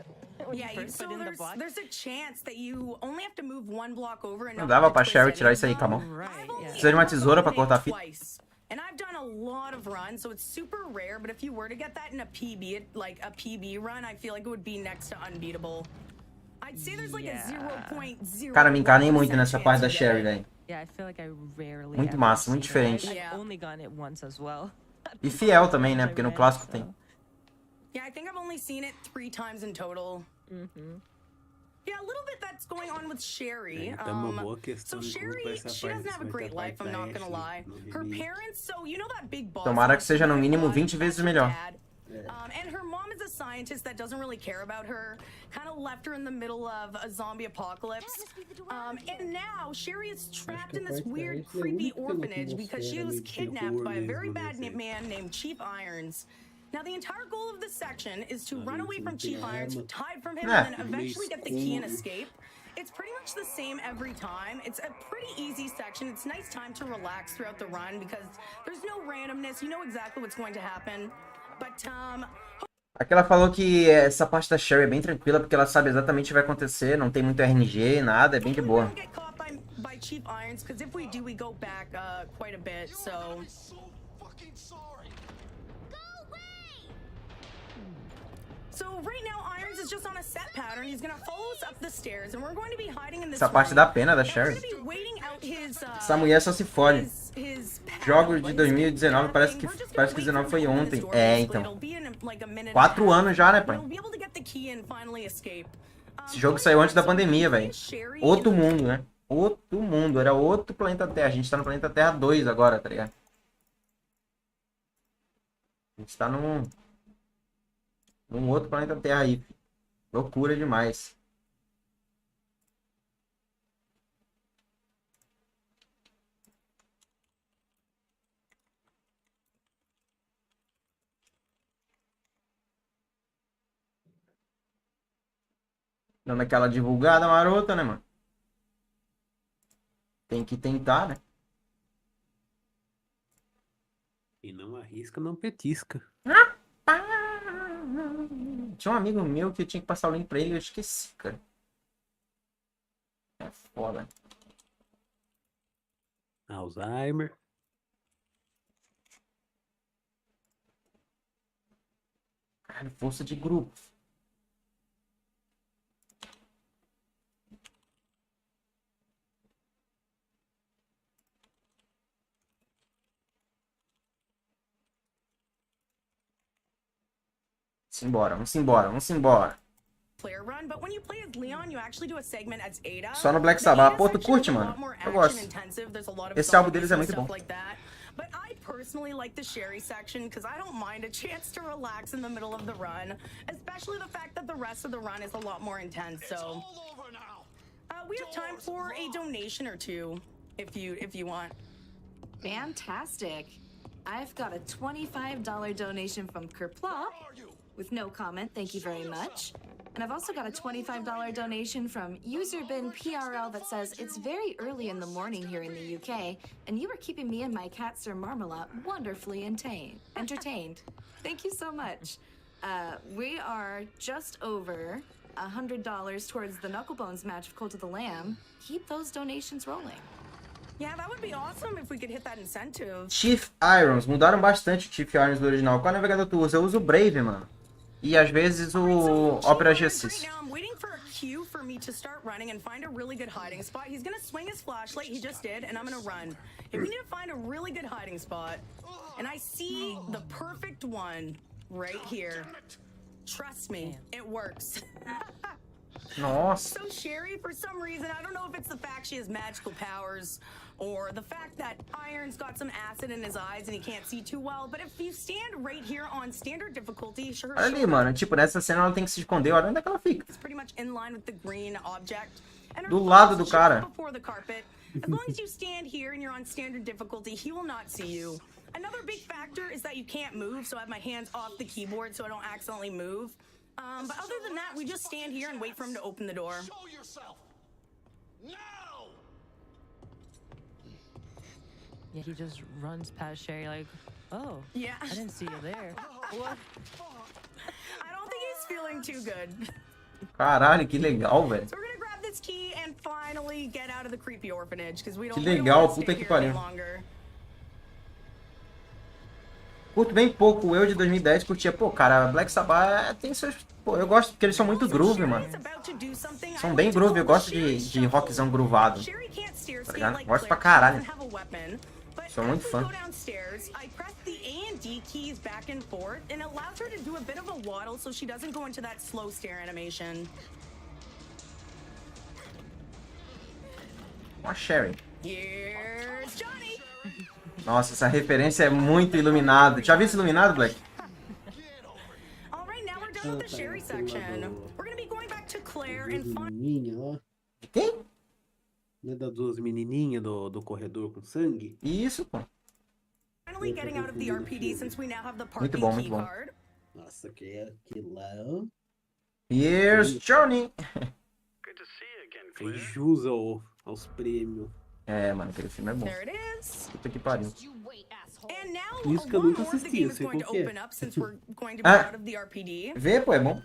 when you first So put in the block. there's a chance that you only have to move one block over and Não not dava have to pra twist Sherry any tirar of isso aí com a them. mão. Right, I've yeah. only Precisa de uma tesoura pra eliminated cortar a fita. twice. And I've done a lot of runs, so it's super rare, but if you were to get that in a PB, like a PB run, I feel like it would be next to unbeatable. I'd say there's like a 0.0. Cara, me encanei muito nessa parte da Sherry, velho. Yeah, I feel like I rarely. Muito ever massa, muito see that. diferente. I've Yeah. only gotten it once as well. E fiel também, né? Porque no clássico tem. Yeah, I think I've only seen it 3 times in total. Yeah, a little bit that's going on with Sherry. Tá uma boa questão So de como Sherry, vai ser a she parte doesn't have a vai great ter a life, parte I'm da not gonna lie. Ashley no Her remake. parents, so you know that big boss. Tomara que seja no mínimo 20 vezes melhor. And her mom is a scientist that doesn't really care about her. Kind of left her in the middle of a zombie apocalypse. And now Sherry is trapped in this weird, creepy orphanage because she was kidnapped by a very bad man named Chief Irons. Now, the entire goal of this section is to run away from Chief Irons, hide from him, and then eventually get the key and escape. It's pretty much the same every time. It's a pretty easy section. It's nice time to relax throughout the run because there's no randomness. You know exactly what's going to happen. But, Aqui ela falou que essa parte da Sherry é bem tranquila, porque ela sabe exatamente o que vai acontecer, não tem muito RNG, nada, é bem de boa. Get caught by Chief Irons, because if we do, we go back quite a bit, so... So right now, Irons is just on a set pattern. He's gonna follow us up the stairs, and we're going to be hiding in this Essa parte room. dá pena da And we're Sherry. gonna be waiting out his, Essa mulher só se fode. his pad, Jogos de like, 2019, parece que We're just gonna wait 19 for foi him to open ontem. this door, É, basically. então. It'll be in, like, a minute and a 4 half. anos já, né, pai? We'll be able to get the key and finally escape. Esse jogo saiu antes da pandemia, velho. Outro mundo, né? Outro mundo. Era outro planeta Terra. A gente tá no planeta Terra 2 agora, tá ligado? A gente tá num outro planeta Terra aí. Loucura demais. Dando aquela divulgada marota, né, mano? Tem que tentar, né? E não arrisca, não petisca. Tinha um amigo meu que eu tinha que passar o link pra ele e eu esqueci, cara. É foda. Alzheimer. Caralho, força de grupo. Simbora, vamos embora, vamos embora. Só no Black Sabbath. Pô, tu curte, mano? Eu gosto. Esse álbum deles é muito bom. But I personally like the Sherry section because I don't mind a chance to relax in the middle of the run, especially the fact that the rest of the run is a lot more intense. So we have time for a donation or two if you want. Fantastic. I've got a $25 donation from Kerplop with no comment, thank you very much. And I've also got a $25 donation from UserBinPRL that says, it's very early in the morning here in the UK, and you are keeping me and my cat Sir Marmalade wonderfully entertained. Thank you so much. We are just over $100 towards the Knucklebones match of Cult of the Lamb. Keep those donations rolling. Yeah, that would be awesome if we could hit that incentive. Chief Irons. Mudaram bastante o Chief Irons do original. Qual navegador tu usa? Eu uso o Brave, mano. E às vezes o Opera G6. Right now I'm waiting for a cue for me to start running and find a really good hiding spot. He's gonna swing his flashlight, he just did, and I'm gonna run. If we need to find a really good hiding spot, and I see the perfect one right here. Trust me, it works. Nossa. So Sherry, for some reason, I don't know if it's the fact she has magical powers or the fact that Iron's got some acid in his eyes and he can't see too well, but if you stand right here on standard difficulty, sure. Olha ali, mano. Tipo, nessa cena ela tem que se esconder. Olha onde é que ela fica. It's pretty much in line with the green object. And Do lado do cara. before the carpet. As long as you stand here and you're on standard difficulty, he will not see you. Another big factor is that you can't move, so I have my hands off the keyboard so I don't accidentally move. But other than that, we just stand here and wait for him to open the door. Show yourself. Now. Yeah, he just runs past Sherry like, oh, Yeah. I didn't see you there. What? I don't think he's feeling too good. Caralho, que legal, velho. So we're gonna grab this key and finally get out of the creepy orphanage because we don't Que we don't legal, wanna puta stay que here any pariu. longer. Curto bem pouco. O eu de 2010 curtia. Pô, cara, Black Sabbath tem seus... Pô, eu gosto porque eles são muito groove, mano. São bem groove. Eu gosto de rockzão groovado. Tá ligado? Gosto pra caralho. Sou muito fã. I press the A and D keys back and forth, and it allows her to do a bit of a waddle so she doesn't go into that slow stare animation. Uma Sherry. Here's Johnny. Nossa, essa referência é muito iluminado. Já viu esse iluminado, Black? All right, now we're done with the Sherry section. We're gonna be going back to Claire and find. Menininha, ó. De quem? Não é das duas menininhas do corredor com sangue? Isso, pô. Finally getting out of the RPD since we now have the Muito parking bom, key muito bom. card. Nossa, que lá, ó. Here's Johnny. Fez jus aos prêmios. É, mano, aquele filme é bom. There it is. Puta que pariu. And now Isso que eu one nunca more of the assisti, game eu is sei going to qual que é. open up since we're going to be Ah. out of the RPD. Vê, pô, é bom.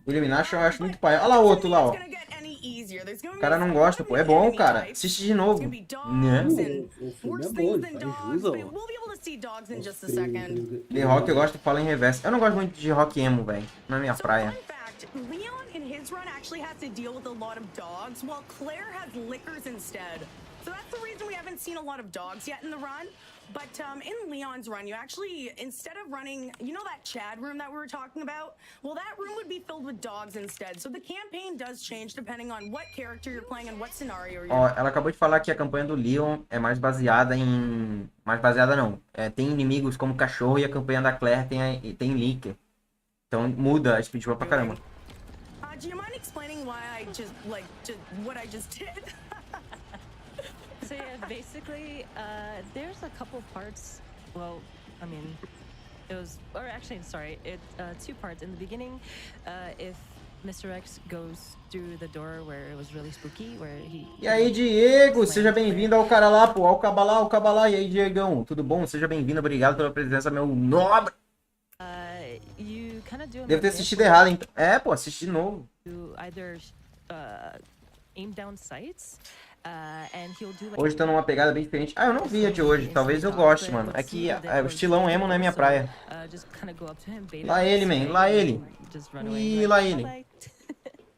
O Illumination eu acho muito pai. Olha lá o outro lá, ó. It's gonna get any easier. There's gonna O be cara não some gosta, pô. É bom, enemy cara. types. Assiste de novo. There's gonna be dogs Né? and O filme worse é bom, things ele than faz dogs, jus ao- but we'll be able to see dogs in aos just a prêmios. second. De rock eu gosto de falar em reverso. Eu não gosto muito de rock emo, velho. Não é minha So praia. fun fact, Leon in his run actually has to deal with a lot of dogs, while Claire has lickers instead. So that's the reason we haven't seen a lot of dogs yet in the run. But in Leon's run, you actually, instead of running, you know that Chad room that we were talking about? Well, that room would be filled with dogs instead. So the campaign does change depending on what character you're playing and what scenario you're Ó, ela acabou de falar que a campanha do Leon é mais baseada em... Mais baseada não. É, tem inimigos como cachorro e a campanha da Claire tem Licker. Então muda a speedrun pra caramba. Do you mind explaining why I just, what I just did? So yeah, basically, there's a couple parts. Well, I mean, it was, or actually, sorry, two parts. In the beginning, if Mr. X goes through the door where it was really spooky, where he. E aí, Diego, seja bem-vindo ao cara lá, pô, ao Cabalá. E aí, Diegão, tudo bom? Seja bem-vindo, obrigado pela presença, meu nobre. You kind of do. Devo ter assistido errado, hein? É, pô, assisti de novo. To either aim down sights. And he'll do like Hoje tá numa pegada bem diferente. Ah, eu não vi a de hoje. Talvez eu goste, mano. É que o estilão emo não é minha praia. Lá ele, man. Lá ele. Ih, lá ele.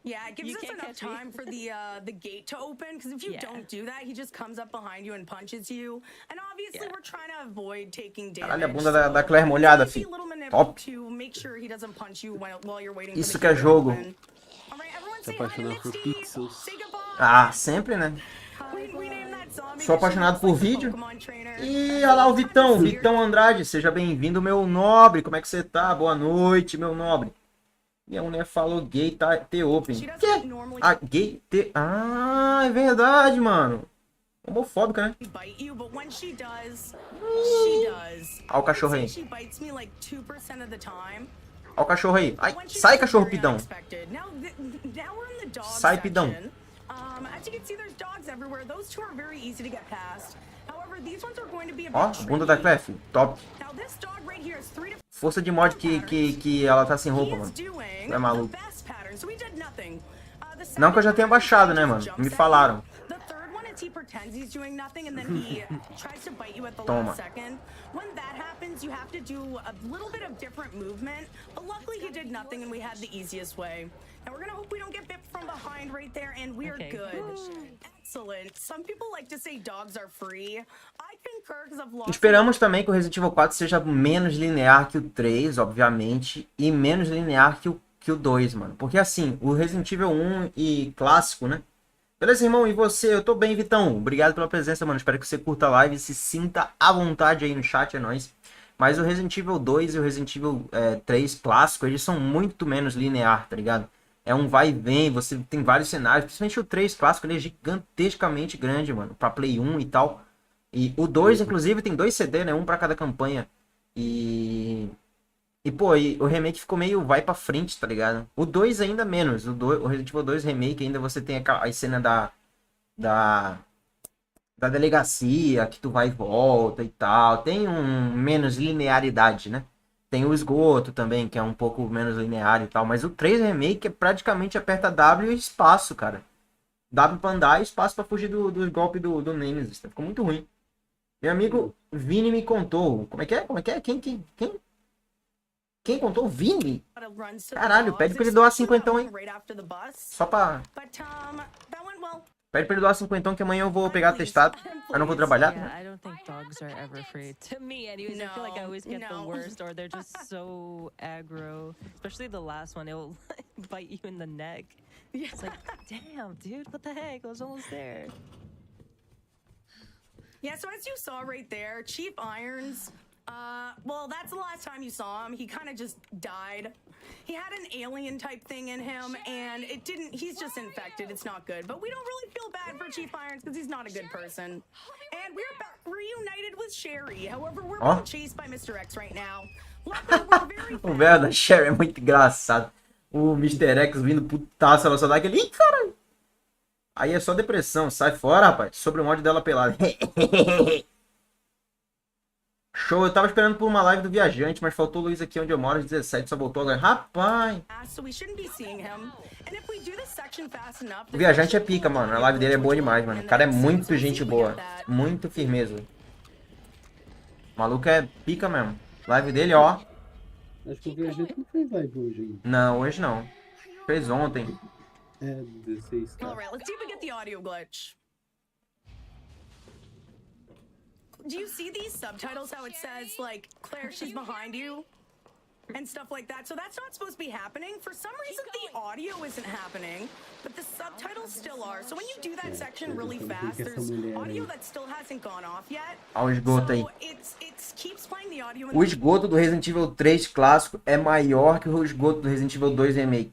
Yeah, it gives You us can't enough catch me. time for the gate to open, because if you Yeah. don't do that, he just comes up behind you and punches you. And obviously, Yeah. we're trying to avoid taking damage. Caralho, a bunda da Claire molhada, So, filho. a little manip Top. to make sure he doesn't punch you while you're waiting Isso for que the é gate to jogo. open. All right, everyone Se say hi to apaixonar por Misty. pixels. Say goodbye. Ah, sempre, né? Sou apaixonado por vídeo. E olha lá o Vitão, Vitão Andrade. Seja bem-vindo, meu nobre. Como é que você tá? Boa noite, meu nobre. Minha mulher falou gay tá ter open. Que? Ah, gay ter... Ah, é verdade, mano. Homofóbica, né? Olha o cachorro aí. Olha o cachorro aí. Ai, sai, cachorro pidão. Sai, pidão. Ó, bunda da Clef. Top. Força de mod que ela tá sem roupa, mano. É maluco. Não que eu já tenha baixado, né, mano? Me falaram. Toma. And we're gonna hope we don't get bit from behind right there, and we're good. Excellent. Some people like to say dogs are free. I concur because I've lost... Esperamos também que o Resident Evil 4 seja menos linear que o 3, obviamente, e menos linear que o 2, mano. Porque assim, o Resident Evil 1 e clássico, né? Beleza, irmão? E você? Eu tô bem, Vitão. Obrigado pela presença, mano. Espero que você curta a live e se sinta à vontade aí no chat, é nóis. Mas o Resident Evil 2 e o Resident Evil 3 clássico, eles são muito menos linear, tá ligado? É um vai e vem, você tem vários cenários, principalmente o 3 clássico, ele é gigantescamente grande, mano, pra Play 1 e tal. E o 2, inclusive, tem 2 CD, né, um pra cada campanha. E pô, o remake ficou meio vai pra frente, tá ligado? O 2 ainda menos, o Resident Evil 2 Remake ainda você tem a cena da delegacia, que tu vai e volta e tal. Tem menos linearidade, né? Tem o esgoto também, que é um pouco menos linear e tal. Mas o 3 Remake é praticamente aperta W e espaço, cara. W pra andar e espaço pra fugir dos golpes do Nemesis. Ficou muito ruim. Meu amigo Vini me contou. Como é que é? Como é que é? Quem contou? Vini? Caralho, pede pra ele doar 50, hein? Só pra... Pede pra ele doar 50 que amanhã eu vou pegar testado. Eu não vou trabalhar. Yeah, I don't think dogs are ever free. To me, anyways, I feel like I always get the worst, or they're just so aggro. Especially the last one, it'll bite you in the neck. It's like, damn, dude, what the heck? I was almost there. Yeah, so as you saw right there, Chief Irons, well, that's the last time you saw him. He kind of just died. He had an alien type thing in him, and he's just infected. It's not good. But we don't really feel bad for Chief Irons because he's not a good person. And we're back reunited with Sherry. However, we're being chased by Mr. X right now. Luckily, we're very O velho da Sherry é muito engraçado. O Mr. X vindo putaço, ela só dá aquele... Ih, caralho! Aí é só depressão. Sai fora, rapaz. Sobre o mod dela pelada. Show, eu tava esperando por uma live do Viajante, mas faltou o Luiz aqui onde eu moro, às 17, só voltou agora. Rapaz! O Viajante é pica, mano. A live dele é boa demais, mano. O cara é muito gente boa. Muito firmeza. O maluco é pica mesmo. Live dele, ó. Acho que o Viajante não fez live hoje ainda. Não, hoje não. Fez ontem. É, 16. Alright, let's see if we get the audio glitch. Do you see these subtitles, how it says, like, Claire, she's behind you? And stuff like that. So that's not supposed to be happening. For some reason, the audio isn't happening, but the subtitles still are. So when you do that section really fast, there's audio that still hasn't gone off yet. Olha o esgoto aí. So it keeps playing the audio. O esgoto do Resident Evil 3 clássico é maior que o esgoto do Resident Evil 2 Remake.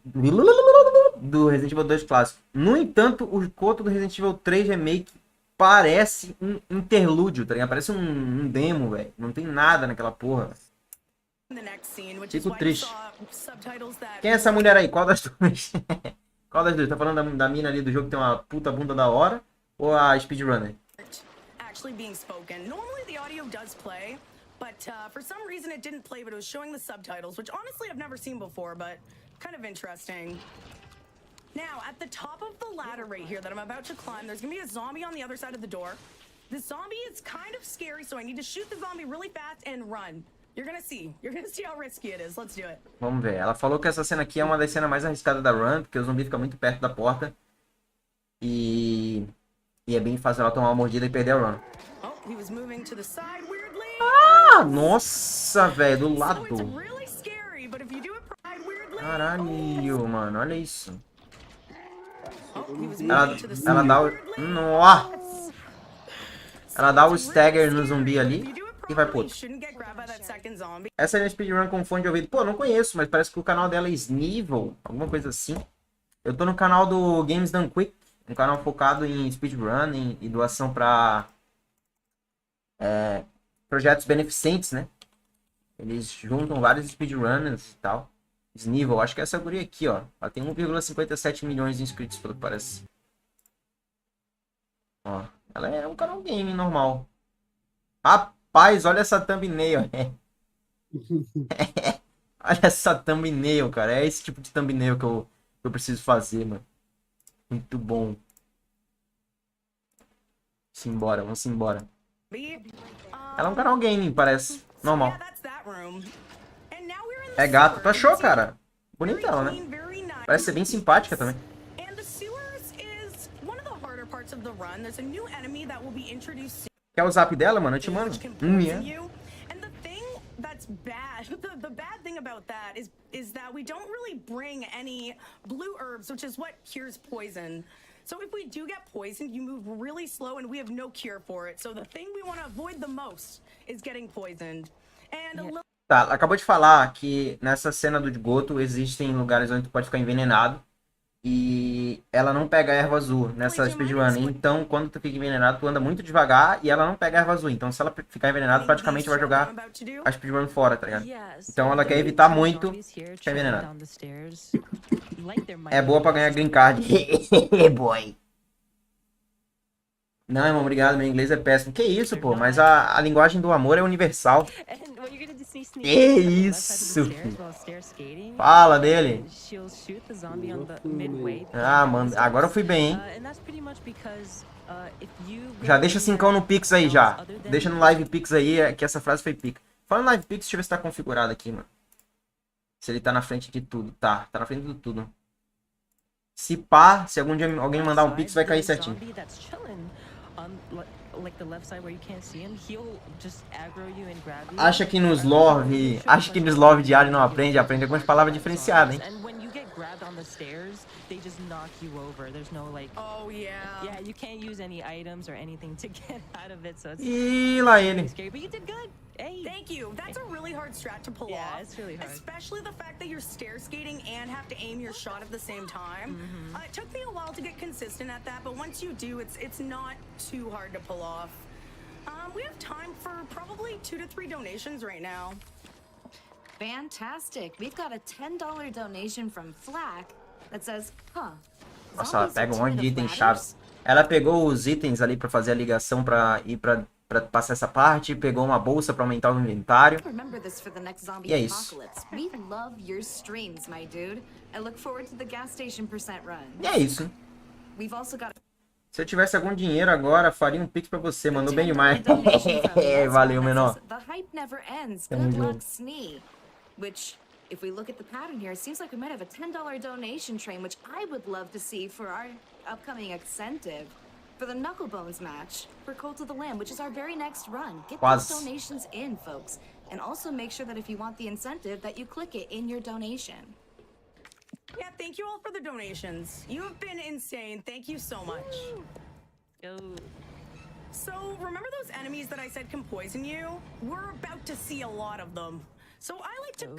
Do Resident Evil 2 clássico. No entanto, o esgoto do Resident Evil 3 Remake parece um interlúdio, tá ligado? Parece um demo, velho. Não tem nada naquela porra. Fico triste. Quem é essa mulher aí? Qual das duas? Qual das duas? Tá falando da mina ali do jogo que tem uma puta bunda da hora? Ou a speedrunner? Actually being spoken. Normally the audio does play, but for some reason it didn't play, but it was showing the subtitles, which honestly I've never seen before, but kind of interesting. Now, at the top of the ladder right here that I'm about to climb, there's gonna be a zombie on the other side of the door. The zombie is kind of scary, so I need to shoot the zombie really fast and run. You're gonna see how risky it is. Let's do it. Vamos ver. Ela falou que essa cena aqui é uma das cenas mais arriscadas da run, porque o zumbi fica muito perto da porta. E é bem fácil ela tomar uma mordida e perder a run. Oh, he was moving to the side weirdly. Ah, nossa, velho, do lado. So it's really scary, but if you do it weirdly. Caralho, mano, olha isso. Oh, he was moving to the side Ela dá o... weirdly. Nossa! Ela dá o stagger no zumbi ali e vai pro outro. Essa é a speedrun com fone de ouvido. Pô, não conheço, mas parece que o canal dela é Snivel, alguma coisa assim. Eu tô no canal do Games Done Quick, um canal focado em speedrun e doação pra projetos beneficentes, né? Eles juntam vários speedrunners e tal. Snivel, acho que é essa guria aqui, ó. Ela tem 1,57 milhões de inscritos, pelo que parece. Ó, ela é um canal game normal. Rapaz, olha essa thumbnail. Olha essa thumbnail, cara. É esse tipo de thumbnail que eu preciso fazer, mano. Muito bom. Simbora, vamos embora. Ela é um canal gaming, parece. Normal. É gato. Tu achou, cara? Bonitão, né? Parece ser bem simpática também. Quer o zap dela, mano? Eu te mando. That's bad. The bad thing about that is that we don't really bring any blue herbs, which is what cures poison. So if we do get poisoned, you move really slow and we have no cure for it. So the thing we want to avoid the most is getting poisoned. And a little... Tá, ela acabou de falar que nessa cena do esgoto existem lugares onde tu pode ficar envenenado. E ela não pega erva azul nessa speedrun. Então, quando tu fica envenenado, tu anda muito devagar e ela não pega erva azul. Então, se ela ficar envenenada, praticamente vai jogar a speedrun fora, tá ligado? Então, ela quer evitar muito ficar envenenado. É boa pra ganhar green card. Boy. Não, irmão, obrigado. Meu inglês é péssimo. Que isso, pô? Mas a linguagem do amor é universal. Que isso? Fala dele. Ah, mano, agora eu fui bem, hein? Já deixa 5 no Pix aí, já. Deixa no Live Pix aí, que essa frase foi pica. Fala no Live Pix, deixa eu ver se tá configurado aqui, mano. Se ele tá na frente de tudo. Tá na frente de tudo. Se pá, se algum dia alguém mandar um Pix, vai cair certinho. Acha que nos love diário não aprende algumas palavras diferenciadas, hein? They just knock you over. There's no like. Oh yeah. Yeah, you can't use any items or anything to get out of it, so it's. E lá ele. Scary, but you did good. Hey. Thank you. That's a really hard strat to pull off. Yeah, it's really hard. Especially the fact that you're stair skating and have to aim your shot at the same time. It took me a while to get consistent at that, but once you do, it's not too hard to pull off. We have time for probably 2 to 3 donations right now. Fantastic. We've got a $10 donation from Flack that says, huh. Nossa, ela pega um monte de itens chaves. Ela pegou os itens ali pra fazer a ligação pra ir pra passar essa parte, pegou uma bolsa pra aumentar o inventário. E é isso. E é isso. Se eu tivesse algum dinheiro agora, faria um pix pra você. Mandou bem demais. Valeu, menor. Tamo junto. Which, if we look at the pattern here, it seems like we might have a $10 donation train, which I would love to see for our upcoming incentive for the Knucklebones match for Cult of the Lamb, which is our very next run. Get those donations in, folks. And also make sure that if you want the incentive, that you click it in your donation. Yeah, thank you all for the donations. You have been insane. Thank you so much. So, remember those enemies that I said can poison you? We're about to see a lot of them. So I like to,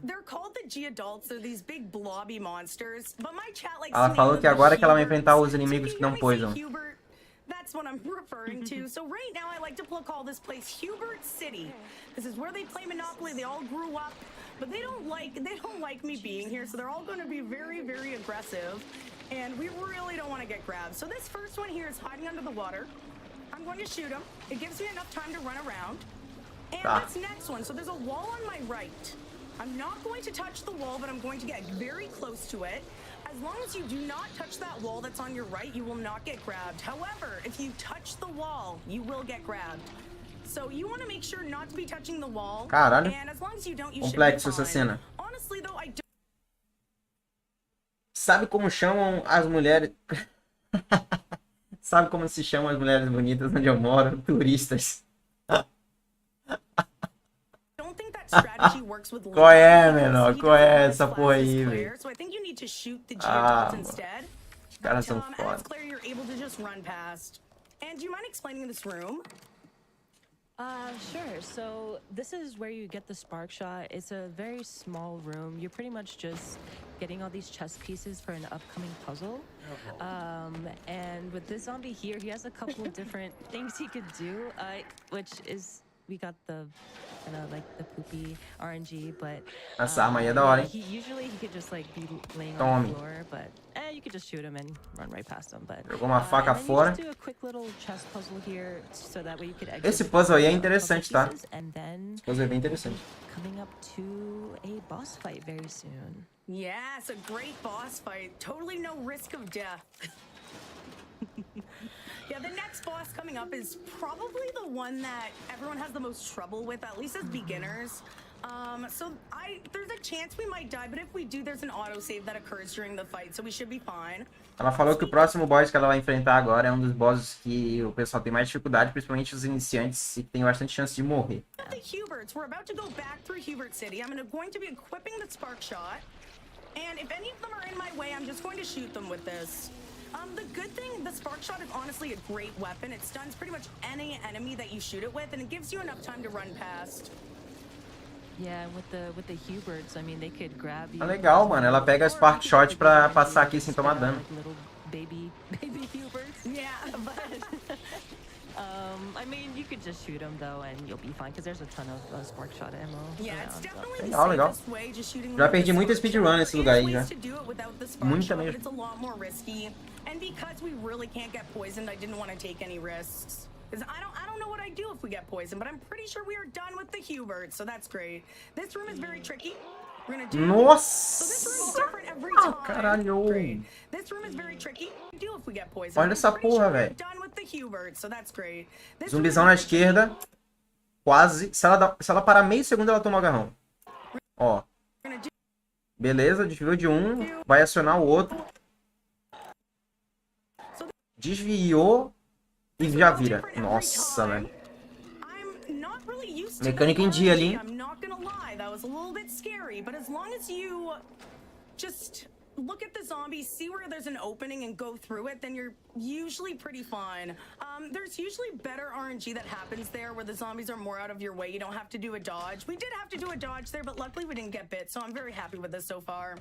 they're called the G-Adults, they're these big blobby monsters, but my chat likes Ela falou que agora que ela vai enfrentar os inimigos que não poisonam. That's what I'm referring to. So right now I like to call this place Hubert City. This is where they play Monopoly, they all grew up, but they don't like me being here, so they're all going to be very, very aggressive, and we really don't want to get grabbed. So this first one here is hiding under the water. I'm going to shoot him. It gives me enough time to run around. And this next one, so there's a wall on my right. I'm not going to touch the wall, but I'm going to get very close to it. As long as you do not touch that wall that's on your right, you will not get grabbed. However, if you touch the wall, you will get grabbed. So you want to make sure not to be touching the wall. Caralho. And as long as you don't, you should Complexo be essa fine. cena. Honestly, though, I don't... Sabe como chamam as mulheres... Sabe como se chamam as mulheres bonitas onde eu moro? Turistas. Qual é, menor? Qual é essa porra aí, velho? Ah, os caras são foda. And do you mind explaining this room? Sure. So this is where you get the spark shot. It's a very small room. You're pretty much just getting all these chess pieces for an upcoming puzzle. And with this zombie here, he has a couple different things he could do, which is, we got the kind of like the poopy RNG, but Essa arma aí é da hora, hein? usually he could just like be laying Tome. on the floor, but you could just shoot him and run right past him. But Jogou uma faca and then you fora. just do a quick little chess puzzle here, so that way you could exit Esse puzzle aí é the interessante, puzzle tá? pieces, and then Esse puzzle é bem interessante. coming up to a boss fight very soon. Yeah, it's a great boss fight. Totally no risk of death. Yeah, the next boss coming up is probably the one that everyone has the most trouble with, at least as beginners. There's a chance we might die, but if we do, there's an autosave that occurs during the fight, so we should be fine. Ela falou que o próximo boss que ela vai enfrentar agora é um dos bosses que o pessoal tem mais dificuldade, principalmente os iniciantes, e que tem bastante chance de morrer. The Huberts, we're about to go back through Hubert City. I'm going to be equipping the spark shot, and if any of them are in my way, I'm just going to shoot them with this. The good thing, the spark shot is honestly a great weapon. It stuns pretty much any enemy that you shoot it with, and it gives you enough time to run past. Yeah, with the Huberts, I mean, they could grab you. Tá legal, mano. Ela pega a Spark Shot pra passar aqui sem tomar dano. Like little baby Huberts. Yeah, but I mean, you could just shoot them though, and you'll be fine because there's a ton of spark shot ammo. Yeah, it's around, so. definitely Legal, the legal. safest way, just shooting Já with perdi the muita spark speedrun shot. nesse lugar aí There's já. ways to do it without the spark Muita shot, but mesmo. it's a lot more risky. And because we really can't get poisoned, I didn't want to take any risks. Because I don't know what I'd do if we get poisoned, but I'm pretty sure we are done with the Hubert, so that's great. This room is very tricky. We're gonna do So this room is Nossa! different every time. Caralho! Great. This room is very tricky. Do if we get poisoned. Olha but essa I'm pretty porra, sure we're velho. done with the Hubert, so that's great. This room Zumbizão is na very tricky. esquerda. Quase. Se ela parar meio segundo, ela toma o agarrão. Ó. We're gonna do Beleza, desviou de um. Vai acionar o outro. Desviou. E já vira. Nossa, velho. I'm not really used to Mecânica em that dia ali, hein? I'm not gonna lie, that was a little bit scary, but as long as you just look at the zombies, see where there's an opening and go through it, then you're usually pretty fine. There's usually better RNG that happens there where the zombies are more out of your way. You don't have to do a dodge. We did have to do a dodge there, but luckily we didn't get bit, so I'm very happy with this so far.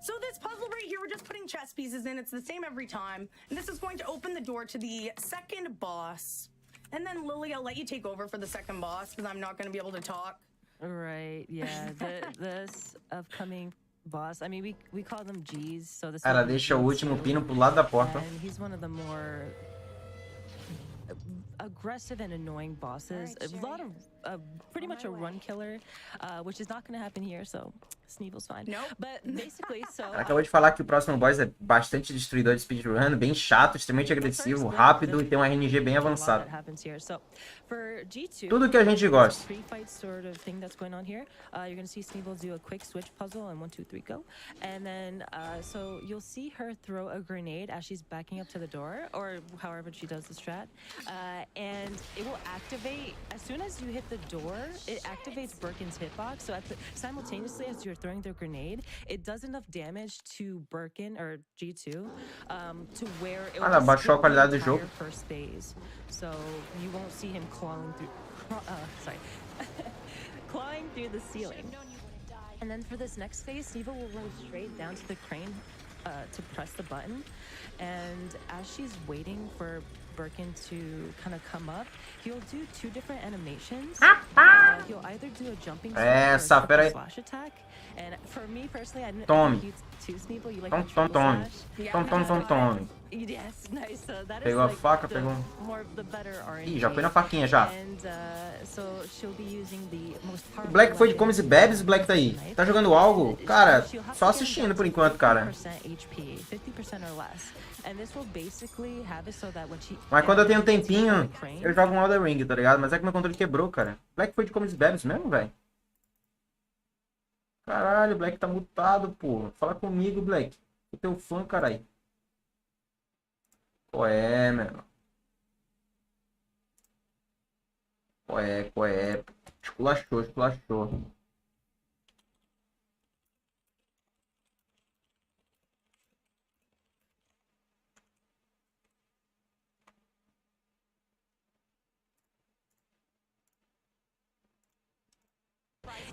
So this puzzle right here, we're just putting chess pieces in. It's the same every time. And this is going to open the door to the second boss. And then Lily, I'll let you take over for the second boss because I'm not going to be able to talk. Right, yeah. This upcoming boss, I mean, we call them G's, so this Ela one is deixa o último G2, pino pro lado da porta. and he's one of the more aggressive and annoying bosses. A lot of pretty much a run killer, which is not going to happen here, so Sneevel's fine. Nope. But basically, so Ela acabou de falar que o próximo boss é bastante destruidor de speedrun, bem chato, extremamente agressivo, rápido e tem um RNG bem avançado. that happens here. So for G2, Tudo que a gente gosta. pre-fight sort of thing that's going on here. You're gonna see Sneevel do a quick switch puzzle and 1, 2, 3 go, and then so you'll see her throw a grenade as she's backing up to the door, or however she does the strat, and it will activate as soon as you hit the door. It activates Birkin's hitbox. So simultaneously as you're throwing the grenade, it does enough damage to Birkin or G2 to where it will Ela baixou a split the qualidade do entire jogo. first phase. So you won't see him clawing through the ceiling. And then for this next phase, Sneevel will run straight down to the crane to press the button. And as she's waiting for Birkin to kind of come up, he'll do 2 different animations. He'll either do a jumping swing or a Essa, triple pera aí. slash attack. And for me personally, I didn't Tome. think you too, Sneevel. You like Tome, the triple tome, slash? tome. Yes, nice. So that Pegou a is like faca, the, pegou. more the better RNG. Ih, já foi na faquinha já. And so she'll be using the most O powerful Black foi de weapon comes e bebes, o Black tá aí. Tá jogando algo? Cara, só assistindo por enquanto, cara. 50% HP, 50% or less. And this will basically have it so that when she Mas quando eu tenho um tempinho, eu jogo um Elden Ring, tá ligado? Mas é que meu controle quebrou, cara. Black foi de comes e bebes mesmo, velho? Caralho, o Black tá mutado, pô. Fala comigo, Black. Sou teu fã, caralho. Qual é, meu? Qual é? Esculachou, esculachou.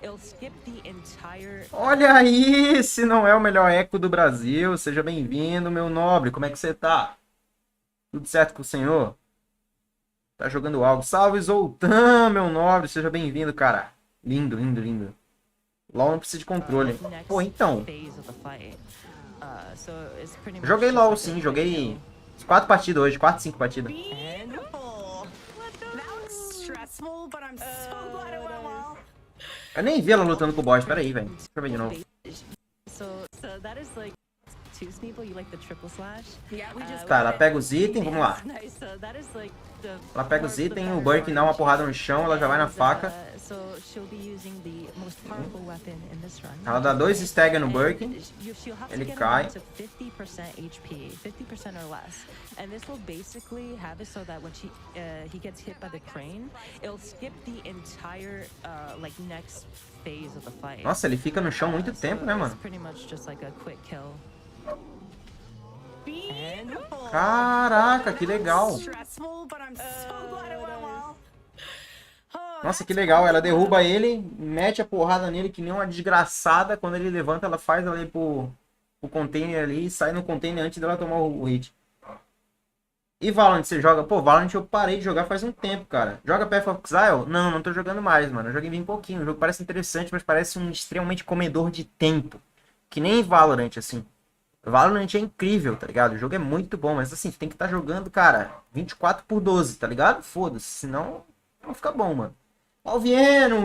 it'll skip the entire. Olha aí, se não é o melhor eco do Brasil. Seja bem-vindo, meu nobre. Como é que você tá? Tudo certo com o senhor? Tá jogando algo? Salve, Zoltan, meu nobre. Seja bem-vindo, cara. Lindo, lindo, lindo. LOL não precisa de controle. Pô, então. Joguei LOL, sim. Joguei 4 partidas hoje. 4, 5 partidas. Eu nem vi ela lutando com o boss. Pera aí, velho. Deixa eu ver de novo. Tá, ela pega os itens. Vamos lá. Ela pega os itens, o Burke dá uma porrada no chão, ela já vai na faca. Ela dá 2 stagger no Burke. Ele cai. Nossa, ele fica no chão muito tempo, né, mano? Caraca, que legal. Nossa, que legal. Ela derruba ele, mete a porrada nele que nem uma desgraçada. Quando ele levanta, ela faz ela ir pro container ali e sai no container antes dela tomar o hit. E Valorant, você joga? Pô, Valorant eu parei de jogar faz um tempo, cara. Joga Path of Exile? Não, não tô jogando mais, mano. Eu joguei bem pouquinho. O jogo parece interessante, mas parece um extremamente comedor de tempo. Que nem Valorant, assim. Valorant é incrível, tá ligado? O jogo é muito bom, mas assim, tem que estar jogando, cara, 24/12, tá ligado? Foda-se, senão não fica bom, mano. Ó, o Vieno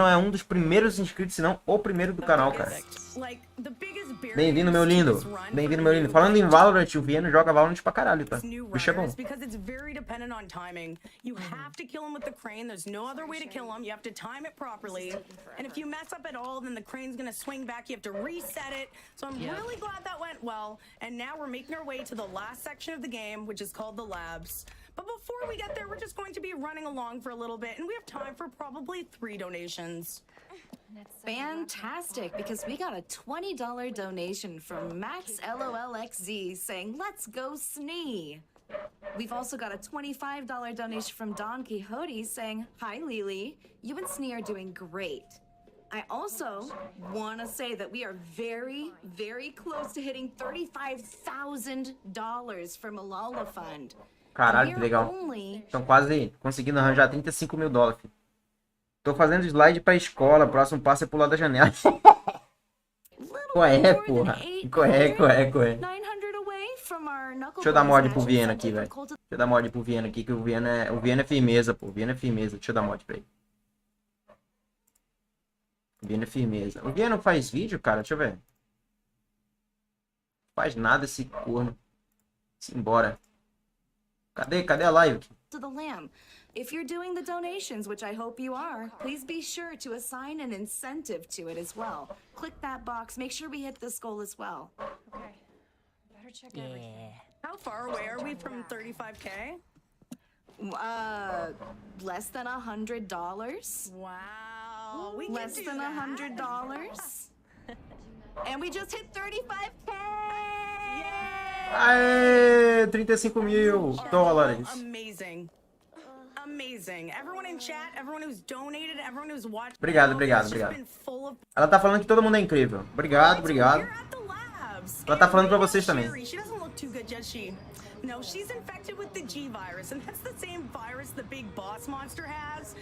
é um dos primeiros inscritos, se não o primeiro do canal, cara. Bem-vindo, meu lindo. Bem-vindo, meu lindo. Falando em Valorant, o Vieno joga Valorant pra caralho, tá? O bicho é bom. But before we get there, we're just going to be running along for a little bit, and we have time for probably 3 donations. Fantastic, because we got a $20 donation from Max LOLXZ saying, "Let's go Snee." We've also got a $25 donation from Don Quixote saying, "Hi Lily, you and Snee are doing great." I also want to say that we are very, very close to hitting $35,000 for Malala Fund. Caralho, que legal. Estão quase conseguindo arranjar $35.000, filho. Tô fazendo slide pra escola. Próximo passo é pular da janela. Qual é, porra? Qual é? Deixa eu dar mod pro Vieno aqui, velho. Deixa eu dar mod pro Vieno aqui, que o Vieno é firmeza, pô. O Vieno é firmeza. Deixa eu dar mod pra ele. O Vieno é firmeza. O Vieno faz vídeo, cara? Deixa eu ver. Faz nada esse corno. Simbora. Cadê a live? To the lamb. If you're doing the donations, which I hope you are, please be sure to assign an incentive to it as well. Click that box. Make sure we hit this goal as well. Okay. Better check everything. How far away are we from 35K? Less than $100. Wow. Less than $100. And we just hit 35K! Aê, $35.000. Amazing. Amazing. Everyone in chat, everyone who's donated, everyone who's watched. Obrigado. Ela tá falando que todo mundo é incrível. Obrigado. Ela tá falando pra vocês também. She doesn't look too good, does she? No, she's infected with the G virus, and that's the same virus the big boss monster has.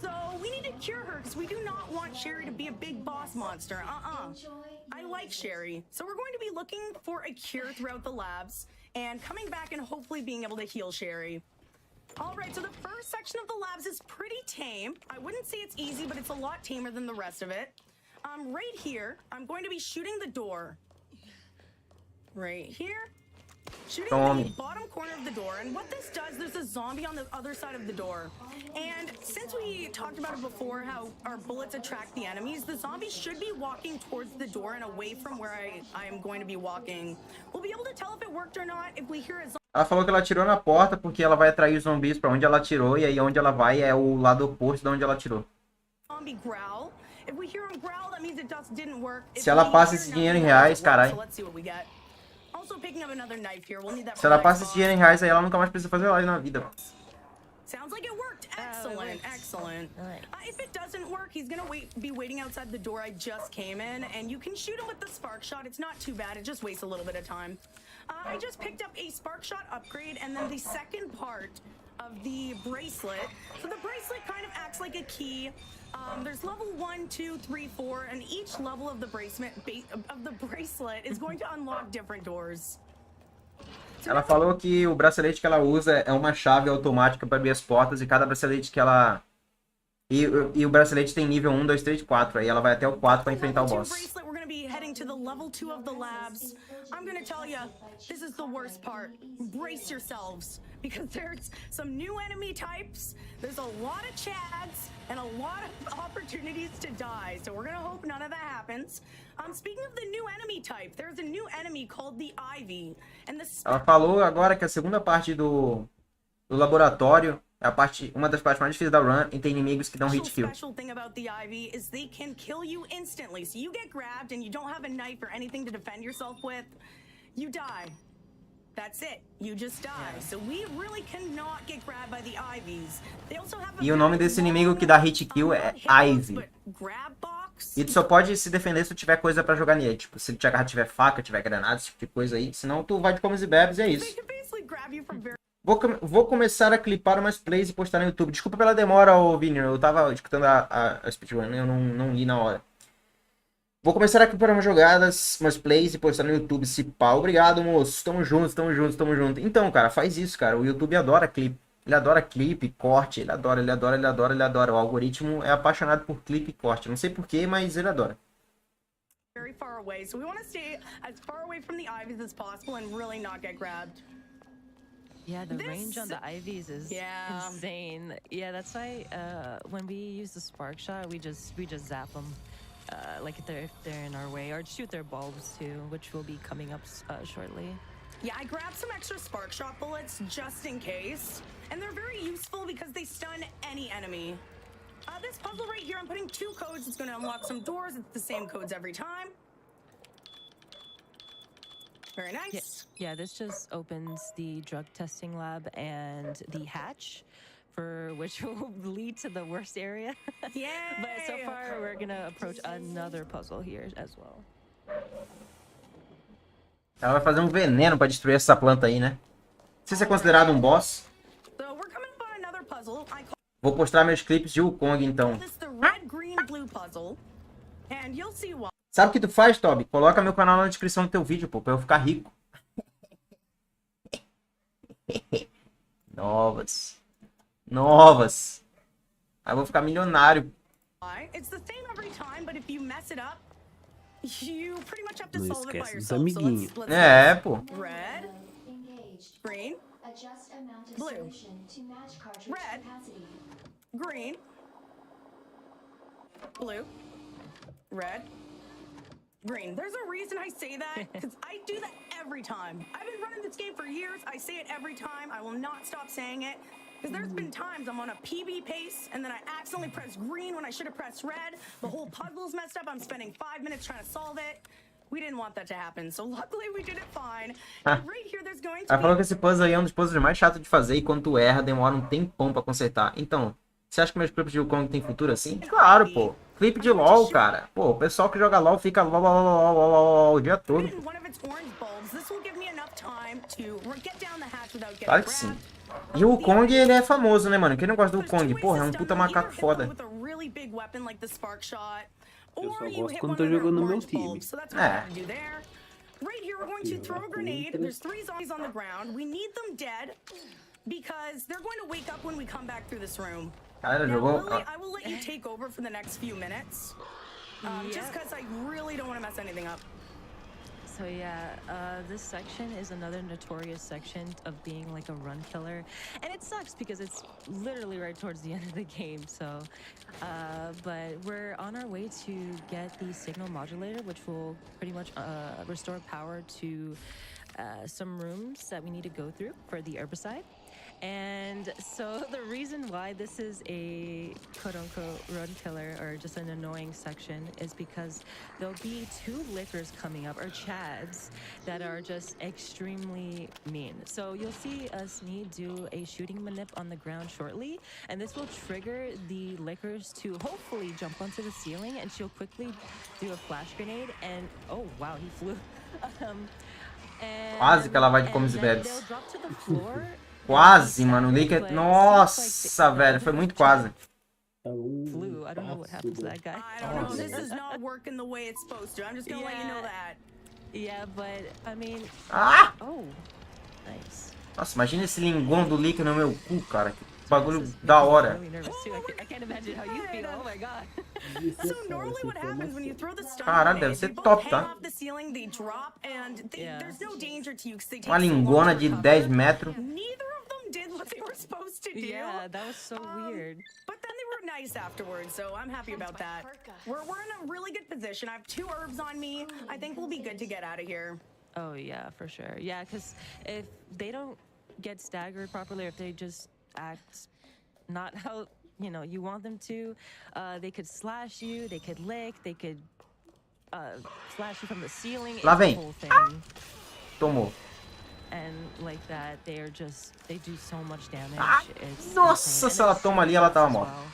So we need to cure her because we do not want Sherry to be a big boss monster. I like Sherry. So we're going to be looking for a cure throughout the labs and coming back and hopefully being able to heal Sherry. All right, so the first section of the labs is pretty tame. I wouldn't say it's easy, but it's a lot tamer than the rest of it. Right here, I'm going to be shooting the door. Right here. Shooting the bottom corner of the door, and what this does, there's a zombie on the other side of the door. And since we talked about it before, how our bullets attract the enemies, the zombie should be walking towards the door and away from where I am going to be walking. We'll be able to tell if it worked or not if we hear a zombie. Ela falou que ela atirou na porta porque ela vai atrair os zumbis pra onde ela atirou, e aí onde ela vai é o lado oposto de onde ela atirou. Zombie growl. If we hear him growl, that means it just didn't work. Se ela passa esse dinheiro em reais, caralho. Se ela passa esse dinheiro em reais, aí ela nunca mais precisa fazer live na vida. Sounds like it worked. Excellent, excellent. Alright. If it doesn't work, he's gonna be waiting outside the door I just came in, and you can shoot him with the spark shot. It's not too bad. It just wastes a little bit of time. I just picked up a spark shot upgrade, and then the second part of the bracelet. So the bracelet kind of acts like a key. There's level 1, 2, 3, 4, and each level of the bracelet is going to unlock different doors. Ela falou que o bracelete que ela usa é uma chave automática para abrir as portas e cada bracelete que ela... E o bracelete tem nível 1, 2, 3, 4. Aí ela vai até o 4 para enfrentar o boss. We're going to be heading to the level 2 of the labs. I'm going to tell you, this is the worst part. Brace yourselves, because there's some new enemy types. There's a lot of chads and a lot of opportunities to die. So we're going to hope none of that happens. Speaking of the new enemy type, there's a new enemy called the Ivy. And Ela falou agora que a segunda parte do laboratório é uma das partes mais difíceis da run e tem inimigos que dão hit kill. The special thing about the Ivy is they can kill you instantly. So you get grabbed and you don't have a knife or anything to defend yourself with, you die. That's it. You just die. So we really cannot get grabbed by the Ivies. They also have E o nome desse inimigo que dá hit kill é Ivy. E tu só pode se defender se tu tiver coisa pra jogar nele. Tipo, se ele te agarrar, tiver faca, tiver granada, esse tipo de coisa aí. Senão tu vai de comes e bebes e é isso. Vou começar a clipar umas plays e postar no YouTube. Desculpa pela demora, Vini. Eu tava escutando a speedrun, eu não li na hora. Vou começar a clipar umas jogadas, umas plays e postar no YouTube. Se pá, obrigado, moço. Tamo junto, tamo junto, tamo junto. Então, cara, faz isso, cara. O YouTube adora clipe. Ele adora clipe, corte. Ele adora, ele adora, ele adora, ele adora. O algoritmo é apaixonado por clipe e corte. Não sei porquê, mas ele adora. Very far away, so we want to stay as far away from the Ivies as possible and really not get grabbed. Yeah, the range on the Ivies is insane. Yeah, that's why when we use the spark shot, we just zap them, like if they're in our way, or shoot their bulbs too, which will be coming up shortly. Yeah, I grabbed some extra spark shot bullets just in case, and they're very useful because they stun any enemy. This puzzle right here, I'm putting 2 codes. It's going to unlock some doors. It's the same codes every time. Very nice. Yeah, this just opens the drug testing lab and the hatch, for which will lead to the worst area. Yeah. But so far, we're going to approach another puzzle here as well. Ela vai fazer um veneno pra destruir essa planta aí, né? Não sei se é considerado um boss. So we're coming up on another puzzle. Vou postar meus clipes de Wukong, então. Sabe o que tu faz, Toby? Coloca meu canal na descrição do teu vídeo, pô, pra eu ficar rico. Novas. Aí eu vou ficar milionário. Não esquece dos amiguinhos. É, pô. Red, green, blue, red, green, blue, red, green. There's a reason I say that, because I do that every time. I've been running this game for years. I say it every time. I will not stop saying it. Because there's been times I'm on a PB pace and then I accidentally press green when I should have pressed red. The whole puzzle's messed up. I'm spending 5 minutes trying to solve it. We didn't want that to happen, so luckily we did it fine. And right here there's going to Ela falou que esse puzzle aí é um dos puzzles mais chatos de fazer e quando tu erra demora um tempão pra consertar. Então, você acha que meus clipes de Wukong tem futuro assim? Claro, pô. Clipe de LoL, cara. Pô, o pessoal que joga LoL fica LoL o dia todo. Claro que sim. E o Wukong, ele é famoso, né, mano? Quem não gosta do Wukong? Porra, é um puta macaco foda. Eu só gosto quando tô jogando no meu time. É. Right here, we're going to throw a grenade. There's 3 zombies on the ground. We need them dead because they're going to wake up when we come back through this room. Galera, Now, jogou. Lily, I will let you take over for the next few minutes, just because I really don't want to mess anything up. So yeah, this section is another notorious section of being like a run killer, and it sucks because it's literally right towards the end of the game. So, but we're on our way to get the signal modulator, which will pretty much restore power to some rooms that we need to go through for the herbicide. And so the reason why this is a quote-unquote run killer or just an annoying section is because there'll be 2 lickers coming up, or chads, that are just extremely mean. So you'll see me do a shooting manip on the ground shortly, and this will trigger the lickers to hopefully jump onto the ceiling, and she'll quickly do a flash grenade, and oh wow, he flew. Quase que ela vai de comes e then bebes. they'll drop to the floor. Quase, mano. O Licker... Nossa, velho. Foi muito quase. Flew. I don't know what happened to that guy. I don't know. This is not working the way it's supposed to. I'm just gonna let you know that. Yeah, but I mean. Ah! Oh, nice. Nossa, imagina esse linguão do Licker no meu cu, cara. Que bagulho da hora. I can't imagine how you feel. Oh my god. So normally what happens when you throw the stun Caralho, deve grenades, ser they both top, hang tá? off the ceiling, they drop, and there's no danger to you because they take Uma so long lingona to de recover. 10 metros. Neither of them did what they were supposed to do. Yeah, that was so weird. But then they were nice afterwards, so I'm happy about that. We're in a really good position. I have 2 herbs on me. I think we'll be good to get out of here. Oh yeah, for sure. Yeah, because if they don't get staggered properly, if they just act not how you want them to, they could slash you, they could lick, they could slash you from the ceiling. Lá It's the vem. whole thing. Tomou. And like that, they do so much damage. Ah, It's nossa, insane. se ela And toma ali, ela tava as morta. well.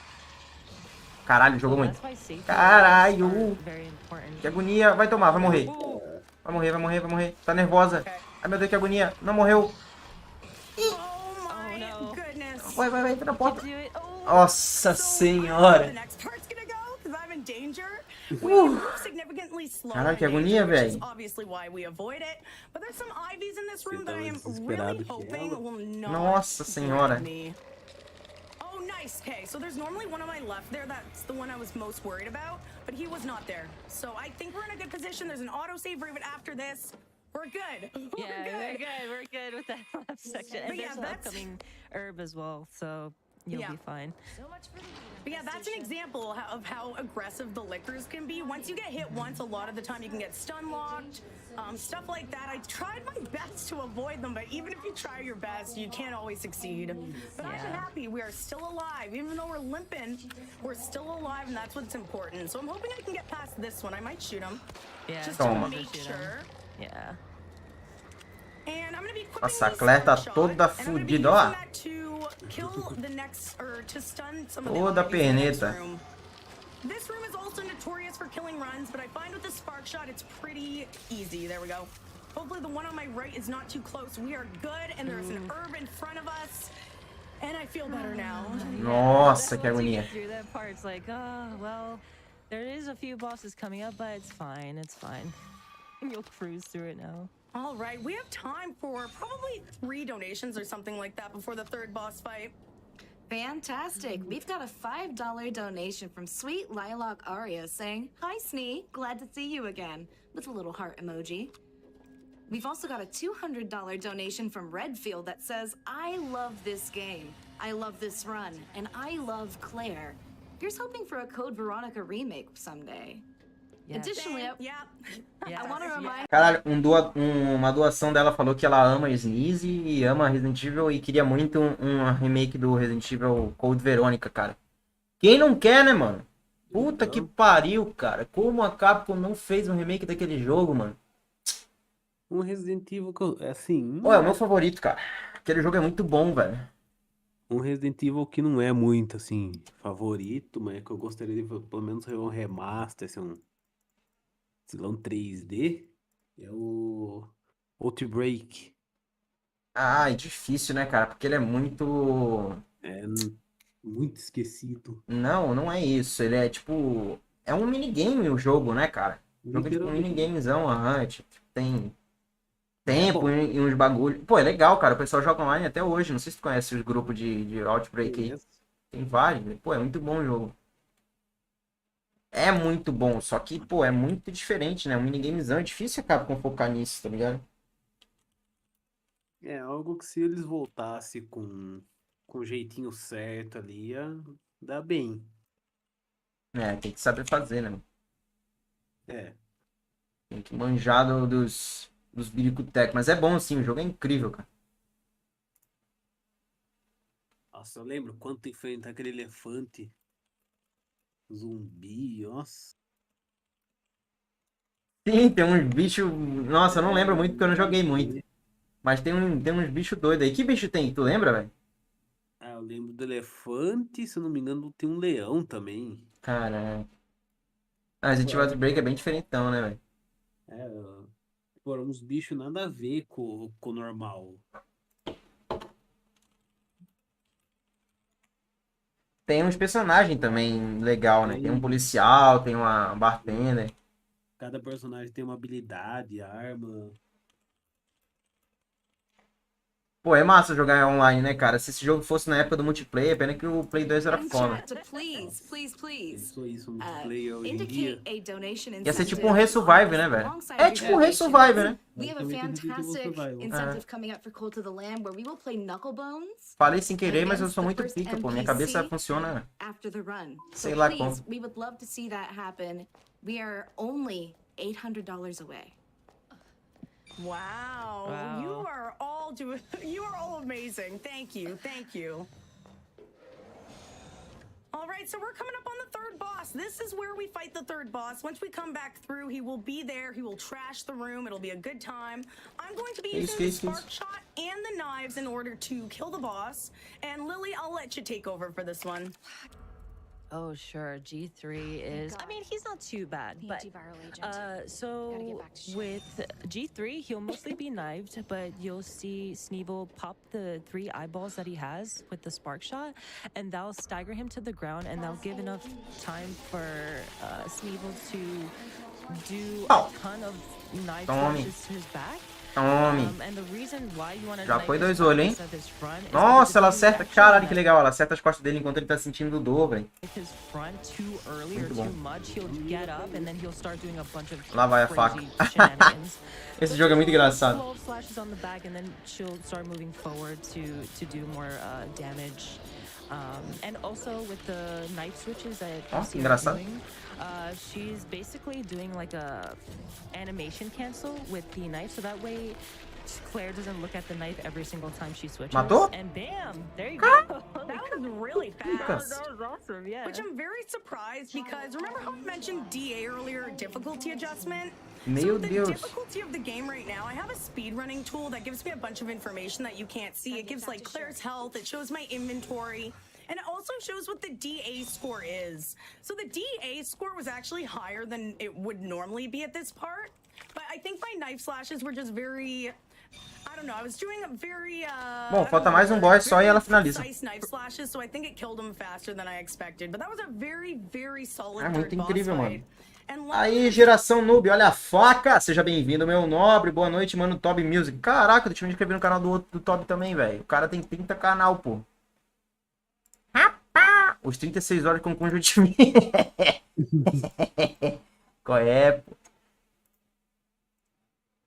Caralho, jogou So muito. that's why safety Caralho. is very important. Que agonia. Vai tomar, vai morrer. Vai morrer, vai morrer, vai morrer. Tá nervosa. Ai, meu Deus, que agonia. Não morreu. Oh my no. goodness. Vai, entra na porta. Do it. Oh, Nossa The senhora. next part's gonna go because I'm in danger. We move significantly slower. Caralho, que in agonia, danger, which is velho. obviously why we avoid it. But there's some IVs in this room that I am desesperado really que hoping ela. will not Nossa senhora. grab me. Oh, nice. Okay, so there's normally one on my left there. That's the one I was most worried about, but he was not there. So I think we're in a good position. There's an autosave right after this. We're good. We're yeah, good. we're good with that left section. But And yeah, there's an that's- upcoming herb as well, so you'll Yeah. be fine. But yeah, that's an example of how aggressive the lickers can be. Once you get hit once, a lot of the time you can get stun locked, stuff like that. I tried my best to avoid them, but even if you try your best, you can't always succeed. But I'm Yeah. happy we are still alive. Even though we're limping, we're still alive, and that's what's important. So I'm hoping I can get past this one. I might shoot him, Yeah. just Toma. to make sure. Yeah. And I'm gonna be equipping Nossa, a the Claire tá stun shot, toda and I'm gonna be fudida, ó. using that to kill the next, or to stun some of the Toda enemies in the next perneta. room. This room is also notorious for killing runs, but I find with the spark shot, it's pretty easy. There we go. Hopefully the one on my right is not too close. We are good, and there's an herb in front of us, and I feel better now. Nossa, que Once you agonia. get through that part, it's like, oh, well, there is a few bosses coming up, but it's fine. It's fine. You'll cruise through it now. All right, we have time for probably 3 donations or something like that before the 3rd boss fight. Fantastic. We've got a $5 donation from Sweet Lilac Aria saying, "Hi, Snee. Glad to see you again," with a little heart emoji. We've also got a $200 donation from Redfield that says, "I love this game. I love this run. And I love Claire. Here's hoping for a Code Veronica remake someday." Yes. Additionally, Yeah. I want to remind Caralho, uma doação dela falou que ela ama Sneeze e ama Resident Evil e queria muito um remake do Resident Evil Code Veronica, cara. Quem não quer, né, mano? Puta que pariu, cara. Como a Capcom não fez um remake daquele jogo, mano? Um Resident Evil que assim. Pô, é o meu favorito, cara. Aquele jogo é muito bom, velho. Um Resident Evil que não é muito assim favorito, mas que eu gostaria de pelo menos ver um remaster, assim, um estilão 3D, é o Outbreak. Ah, é difícil, né, cara? Porque ele é muito... É muito esquecido. Não é isso. Ele é tipo... É um minigame o jogo, né, cara? O jogo é tipo um minigamezão, aham. Tipo, tem tempo e uns bagulho. Pô, é legal, cara. O pessoal joga online até hoje. Não sei se tu conhece os grupos de Outbreak aí. Tem vários. Pô, é muito bom o jogo. É muito bom, só que, pô, é muito diferente, né? Um minigamezão é difícil acaba com focar nisso, tá ligado? É algo que se eles voltassem com o jeitinho certo ali, ia dar bem. É, tem que saber fazer, né? É. Tem que manjar dos dos biricutecos. Mas é bom sim, o jogo é incrível, cara. Nossa, eu lembro quando enfrentar aquele elefante zumbi, nossa. Sim, tem uns bichos. Nossa, eu não lembro muito porque eu não joguei muito. Mas tem uns bichos doidos aí. Que bicho tem? Tu lembra, velho? Ah, eu lembro do elefante, se eu não me engano, tem um leão também. Caralho. Ah, Resident Evil Outbreak é bem diferentão, né, velho? É, foram uns bichos nada a ver com o normal. Tem uns personagens também legal, né? Tem um policial, tem uma bartender. Cada personagem tem uma habilidade, arma. Pô, é massa jogar online, né, cara? Se esse jogo fosse na época do multiplayer, pena que o Play 2 era And foda. chat to please, please, please. Pensou isso no multiplayer hoje em Indicate dia? a donation Ia ser tipo um incentive Re-Survive, né, velho? alongside É your tipo um Re-Survive, donations. né? We have a Basicamente Resident Evil fantastic Survival. incentive coming up for Call to the Lamb where we will play Knucklebones Falei sem querer, mas eu against sou the muito first pica, pô. Minha cabeça NPC funciona. after the run. Sei So lá please, como. we would love to see that happen. We are only $800 away. Wow. Wow. You are all amazing. Thank you. Thank you. All right, so we're coming up on the third boss. This is where we fight the third boss. Once we come back through, he will be there. He will trash the room. It'll be a good time. I'm going to be using the spark shot and the knives in order to kill the boss. And Lily, I'll let you take over for this one. Oh, sure. G3 is. I mean, he's not too bad, but so with G3, he'll mostly be knifed, but you'll see Sneeble pop the 3 eyeballs that he has with the spark shot, and that'll stagger him to the ground, and that'll give enough time for Sneeble to do a ton of knife flashes to his back. Tome. And the reason why you want to Já foi 2 olhos, hein? Nossa, ela acerta. Caralho, que legal. Ela acerta as costas dele enquanto ele tá sentindo dor, velho. Muito bom. Lá vai a faca. Esse jogo é muito engraçado. And also with the knife switches that Ó, you see her engraçado. doing, she's basically doing like a animation cancel with the knife, so that way Claire doesn't look at the knife every single time she switches. Matou? And bam, there you go. That was really fast. That was awesome, yeah. Which I'm very surprised because remember how I mentioned DA earlier, difficulty adjustment? Meu So the Deus. difficulty of the game right now, I have a speedrunning tool that gives me a bunch of information that you can't see. It gives like Claire's health, it shows my inventory, and it also shows what the DA score is. So the DA score was actually higher than it would normally be at this part, but I think my knife slashes were just very... I don't know, I was doing a very Bom, falta mais um boss só e ela finaliza. precise knife slashes, so I think it killed him faster than I expected. But that was a very, very solid É muito third boss incrível, fight. mano. And Aí, geração noob, olha a faca! Seja bem-vindo, meu nobre. Boa noite, mano, Toby Music. Caraca, deixa eu me inscrever no canal do Toby também, velho. O cara tem 30 canal, pô. Os 36 horas com conjuntivite. Qual é, pô?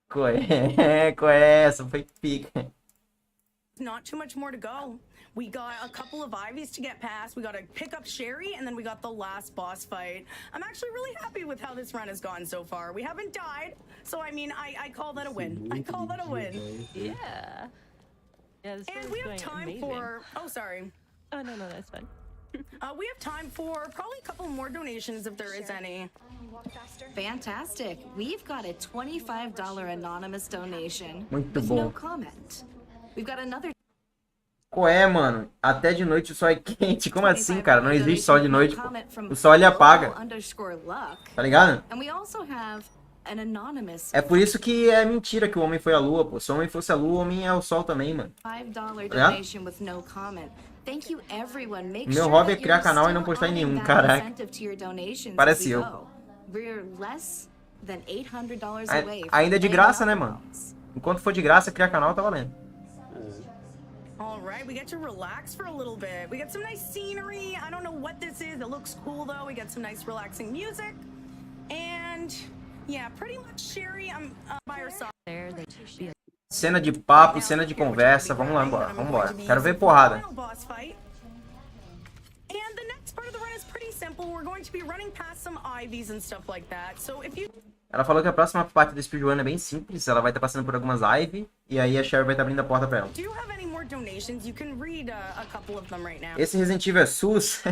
Qual é? Qual é? Essa foi pica. not too much more to go. We got a couple of Ivies to get past. We got to pick up Sherry, and then we got the last boss fight. I'm actually really happy with how this run has gone so far. We haven't died, so I mean, I call that a win. I call that a win. Yeah. Yeah, this And is we have going time amazing. for... Oh, sorry. Oh, no, that's fine. We have time for probably a couple more donations if there is any. Fantastic. We've got a $25 anonymous donation Muito with bom. no comment. We've got another Qual é, mano? Até de noite o sol é quente. Como assim, cara? Não existe sol de noite, pô. O sol ele apaga. Tá ligado? And we also have an anonymous É por isso que é mentira que o homem foi à lua, pô. Se o homem fosse a lua, o homem é o sol também, mano. $5 donation with no comment. Thank you everyone. Make Meu sure hobby é that criar you're canal e não still postar em adding nenhum, that caraca. incentive to your donations Parece as we eu. go. We're less than $800 Ai- away from Ainda é de playing graça, né, mano? Knuckleballs. Enquanto for de graça, criar canal tá valendo. All right, we get to relax for a little bit. We get some nice scenery. I don't know what this is. It looks cool, though. We get some nice relaxing music. And, yeah, pretty much Sherry, I'm by her side. There, they be a Cena de papo, cena de conversa. Vamos lá, embora. Vambora. Quero ver porrada. Final boss fight. And the next part of the run is pretty simple. We're going to be running past some Ivies and stuff like that. So if you... Ela falou que a próxima parte do speedrun é bem simples. Ela vai estar passando por algumas lives. E aí a Sherry vai estar abrindo a porta pra ela. Do you have any more donations? You can read a couple of them right now. Esse Resident Evil é SUS?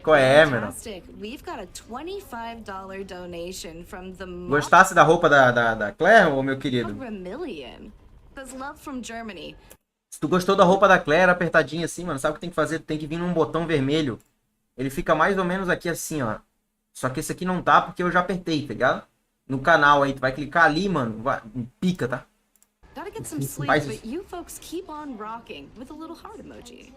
Qual é, mano? Fantastic. We've got a $25 donation from the Gostasse da roupa da Claire, ô meu querido? Million. Says love from Germany. Se tu gostou da roupa da Claire apertadinha assim, mano, sabe o que tem que fazer? Tu tem que vir num botão vermelho. Ele fica mais ou menos aqui assim, ó. Só que esse aqui não tá porque eu já apertei, tá ligado? No canal aí, tu vai clicar ali, mano. Vai, pica, tá? Gotta get some sleep, but you folks keep on rocking with a little heart emoji.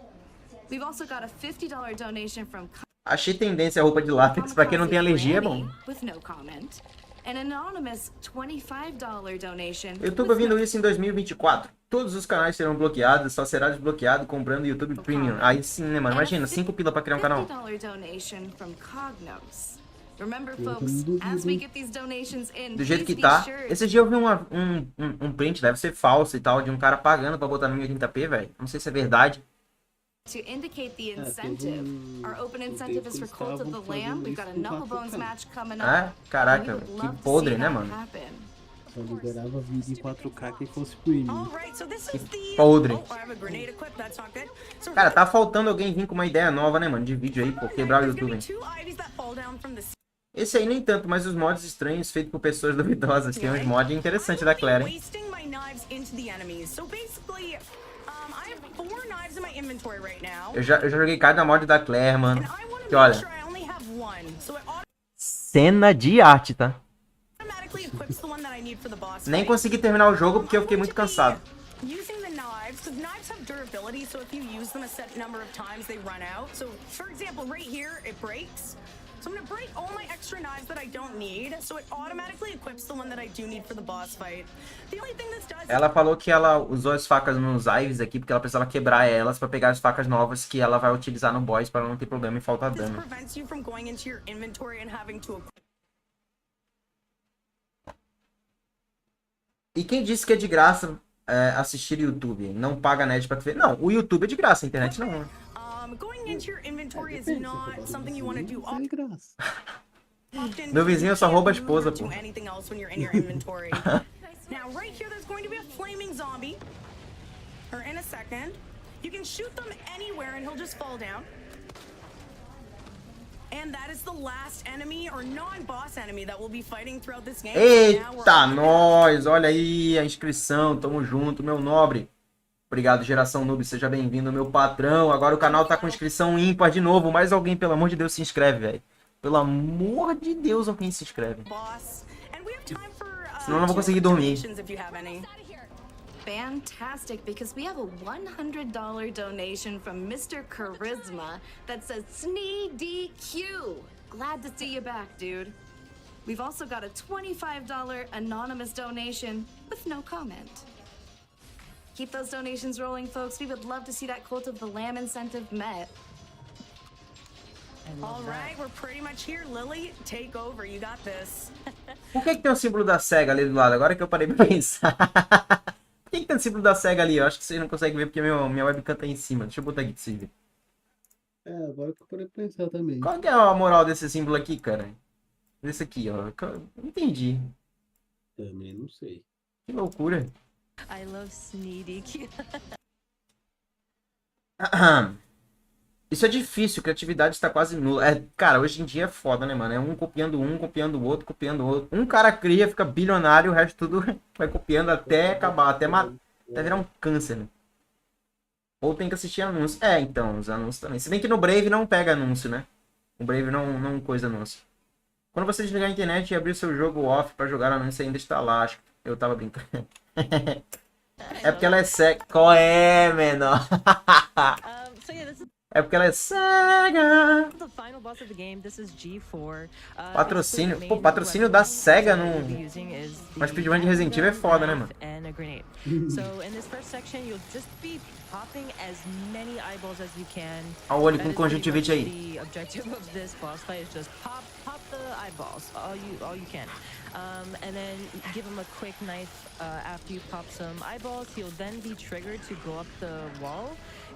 We've also got a $50 donation from Achei tendência a roupa de látex. Pra quem não tem alergia, é bom. with no comment. An anonymous $25 donation. YouTube ouvindo isso em 2024. Todos os canais serão bloqueados, só será desbloqueado comprando YouTube Premium. Aí sim, né, mano? Imagina, 5 pila pra criar um canal. $50 donation from Cognos. Remember, folks, as we get these donations in, Do jeito que please tá. be sure Esse dia eu vi um print, deve ser falso e tal, de um cara pagando pra botar no 1080p, velho. Não sei se é verdade. to indicate the incentive. Our open incentive is for Cult of the Lamb. We've got a Knuckle Bones match coming up. Ah, caraca, and we would que love to podre, see né, that mano? happen. Só liberava vídeo em 4K quem fosse premium. Alright, so this is the... Podre. Oh, I have a grenade equipped. That's not good. So Cara, tá faltando alguém vir com uma ideia nova, né, mano? De vídeo aí, pô, quebrar o there's gonna YouTube. be two ivies that fall down from the Esse aí nem tanto, mas os mods estranhos feitos por pessoas duvidosas. Tem uns mods interessantes da Claire, hein? wasting my knives into the enemies. So basically, I have 4 knives in my inventory right now. Eu já joguei cada mod da Claire, mano. And I want to Que make olha, sure I only have one. So it cena de arte, tá? automatically equips the one that I need for the boss Nem fight. consegui terminar o jogo porque eu fiquei muito cansado. Using the knives, because knives have durability, so if you use them a set number of times, they run out. So, for example, right here, it breaks. So I'm gonna break all my extra knives that I don't need, so it automatically equips the one that I do need for the boss fight. The only thing this does... Ela falou que ela usou as facas nos Ives aqui porque ela precisava quebrar elas pra pegar as facas novas que ela vai utilizar no boss pra não ter problema em faltar This dano. prevents you from going into your inventory and having to... E quem disse que é de graça assistir YouTube? Não paga net pra tu ver? Não, o YouTube é de graça, a internet não. Né? Going into your inventory is not something you want to do Sem graça. often. Meu vizinho só rouba a esposa, Do pô. anything else when you're in your inventory. Now, right here, there's going to be a flaming zombie. Or in a second. You can shoot them anywhere and he'll just fall down. And that is the last enemy or non-boss enemy that we'll be fighting throughout this game. Now we're Eita, on- nós! Olha aí a inscrição, tamo junto, meu nobre. Obrigado, geração noob, seja bem-vindo, meu patrão. Agora o canal tá com inscrição ímpar de novo. Mais alguém, pelo amor de Deus, se inscreve, velho. Pelo amor de Deus, alguém se inscreve. Boss. And we have time for, Senão eu não vou two conseguir dormir. donations if you have any. Fantastic, because we have a $100 donation from Mr. Charisma that says SNEDQ. Glad to see you back, dude. We've also got a $25 anonymous donation with no comment. Keep those donations rolling, folks. We would love to see that Cult of the Lamb incentive met. All right, we're pretty much here. Lily, take over. You got this. Por que tem o símbolo da SEGA ali do lado? Agora que eu parei pra pensar. Por que tem o símbolo da SEGA ali? Eu acho que vocês não conseguem ver porque minha webcam tá em cima. Deixa eu botar aqui pra vocês verem. Agora que eu parei pra pensar também. Qual que é a moral desse símbolo aqui, cara? Desse aqui, ó. Não entendi. Também não sei. Que loucura. I love SNEDQ. Isso é difícil, criatividade está quase nula. Cara, hoje em dia é foda, né, mano? É um copiando o outro, copiando o outro. Um cara cria, fica bilionário, o resto tudo vai copiando até acabar, até virar um câncer, né? Ou tem que assistir anúncio. Então, os anúncios também. Se bem que no Brave não pega anúncio, né? O Brave não coisa anúncio. Quando você desligar a internet e abrir o seu jogo off pra jogar anúncio, ainda está lá. Acho que eu tava brincando. É porque ela é cega. Qual é, menor? So yeah, this is É porque ela é cega. the final boss of the game. This is G4. Patrocínio. Pô, patrocínio da SEGA no... Mas speedrun de Resident Evil é foda, né, mano? And a grenade. So in this first section, you'll just be popping as many eyeballs as you can. Olha o olho That com is pretty conjuntivite much aí. The objective of this boss fight is just pop the eyeballs, all you can. And then give him a quick knife after you pop some eyeballs. He'll then be triggered to go up the wall.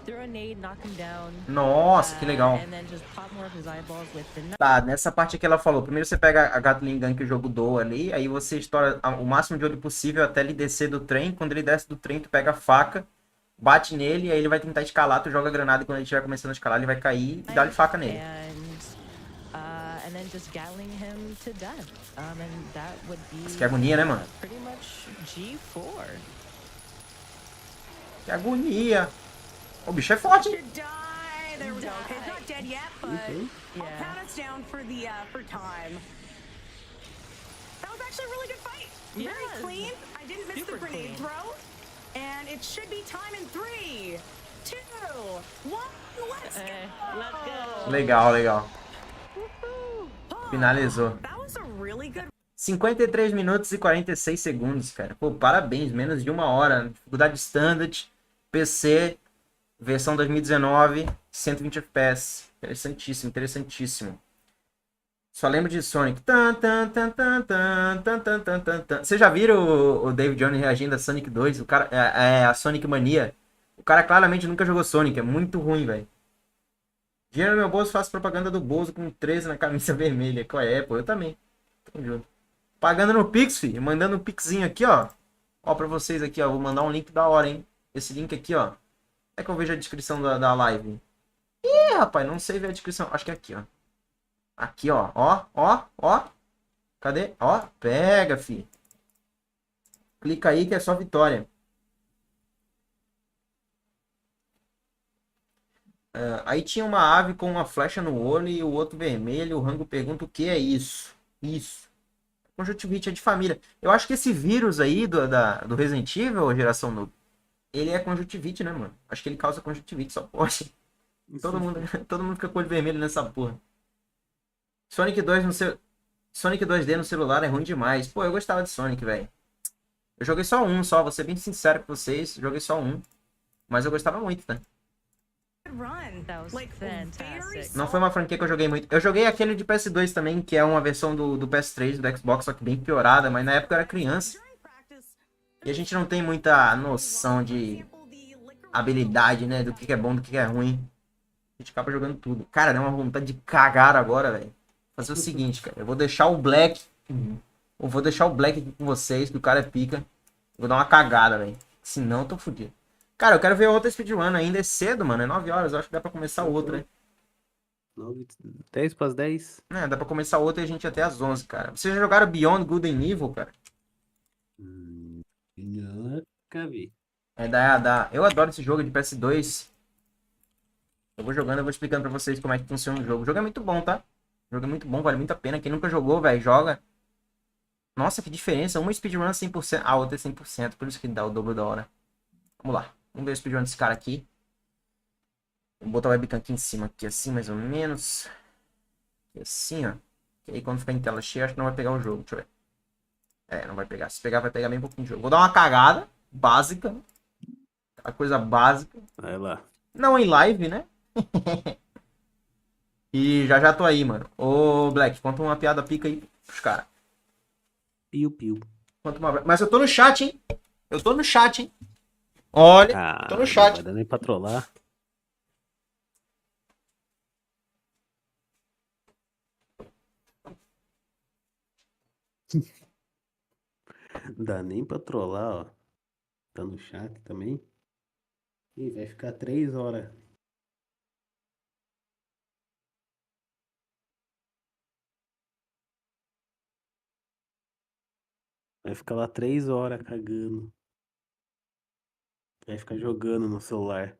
Throw a nade, knock him down. Nossa, que legal. And then just pop more of his eyeballs with the knife. Tá, nessa parte que ela falou, primeiro você pega a Gatling Gun que o jogo doa ali, aí você estoura o máximo de olho possível até ele descer do trem. Quando ele desce do trem, tu pega a faca, bate nele, aí ele vai tentar escalar, tu joga a granada e quando ele estiver começando a escalar, ele vai cair e dá-lhe faca nele. And then just gatling him to death. And that would be Isso que agonia, né, mano? pretty much G4. Que agonia. O bicho é forte, hein? To die. There we go. Okay, it's not dead yet, but I'll count us down for the for time. That was actually a really good fight. Very Yes. clean. I didn't miss Super the grenade clean. throw. And it should be time in 3, 2, 1. Let's go. Let's go. Legal, legal. Finalizou. That was a really good 53 minutos e 46 segundos, cara. Pô, parabéns, menos de 1 hora. Dificuldade standard, PC, versão 2019, 120 FPS. Interessantíssimo, interessantíssimo. Só lembro de Sonic. Tan, tan, tan, tan, tan, tan, tan, tan, tan, tan. Vocês já viram o David Jones reagindo a Sonic 2? O cara, a Sonic Mania. O cara claramente nunca jogou Sonic. É muito ruim, velho. Dinheiro no meu bolso, faço propaganda do Bozo com 13 na camisa vermelha. Qual é, pô? Eu também. Tamo junto. Pagando no Pix, filho. Mandando um Pixinho aqui, ó. Ó, pra vocês aqui, ó. Vou mandar um link da hora, hein. Esse link aqui, ó. É que eu vejo a descrição da live. Ih, rapaz, não sei ver a descrição. Acho que é aqui, ó. Aqui, ó. Ó, ó, ó. Cadê? Ó, pega, filho. Clica aí que é só vitória. Aí tinha uma ave com uma flecha no olho e o outro vermelho. O Rango pergunta o que é isso. Isso. Conjuntivite é de família. Eu acho que esse vírus aí do Resident Evil, geração noob, ele é conjuntivite, né, mano? Acho que ele causa conjuntivite, só pode. Todo mundo fica com o olho vermelho nessa porra. Sonic 2 no seu... Sonic 2D no celular é ruim demais. Pô, eu gostava de Sonic, velho. Eu joguei só um, só. Vou ser bem sincero com vocês. Joguei só um. Mas eu gostava muito, tá? run. That was fantastic. Não foi uma franquia que eu joguei muito. Eu joguei aquele de PS2 também, que é uma versão do PS3, do Xbox, só que bem piorada. Mas na época eu era criança. E a gente não tem muita noção de habilidade, né? Do que é bom, do que é ruim. A gente acaba jogando tudo. Cara, deu uma vontade de cagar agora, velho. Fazer o seguinte, cara. Eu vou deixar o Black. Eu vou deixar o Black aqui com vocês, que o cara é pica. Vou dar uma cagada, velho. Senão eu tô fudido. Cara, eu quero ver outra speedrun ainda. É cedo, mano. É 9 horas. Eu acho que dá pra começar outra, né? 10 para as 10? É, dá pra começar outra e a gente até às 11, cara. Vocês já jogaram Beyond Good and Evil, cara? Nunca vi. Eu adoro esse jogo de PS2. Eu vou jogando, eu vou explicando pra vocês como é que funciona o jogo. O jogo é muito bom, tá? O jogo é muito bom, vale muito a pena. Quem nunca jogou, velho, joga. Nossa, que diferença. Uma speedrun 100%, a outra é 100%. Por isso que dá o dobro da hora. Vamos lá. Vamos ver o speedrun desse cara aqui. Vou botar o webcam aqui em cima, aqui assim, mais ou menos. Aqui assim, ó. E aí quando ficar em tela cheia, acho que não vai pegar o jogo. Deixa eu ver. É, não vai pegar. Se pegar, vai pegar bem pouquinho de jogo. Vou dar uma cagada básica. Aquela coisa básica. Vai lá. Não em live, né? E já tô aí, mano. Ô, Black, conta uma piada pica aí pros caras. Piu-piu. Mas eu tô no chat, hein? Eu tô no chat, hein? Olha, tô no Não chat. vai dar nem pra trollar. Não dá nem pra trollar, ó. Tá no chat também. Ih, vai ficar 3 horas. Vai ficar lá 3 horas cagando. Vai ficar jogando no celular.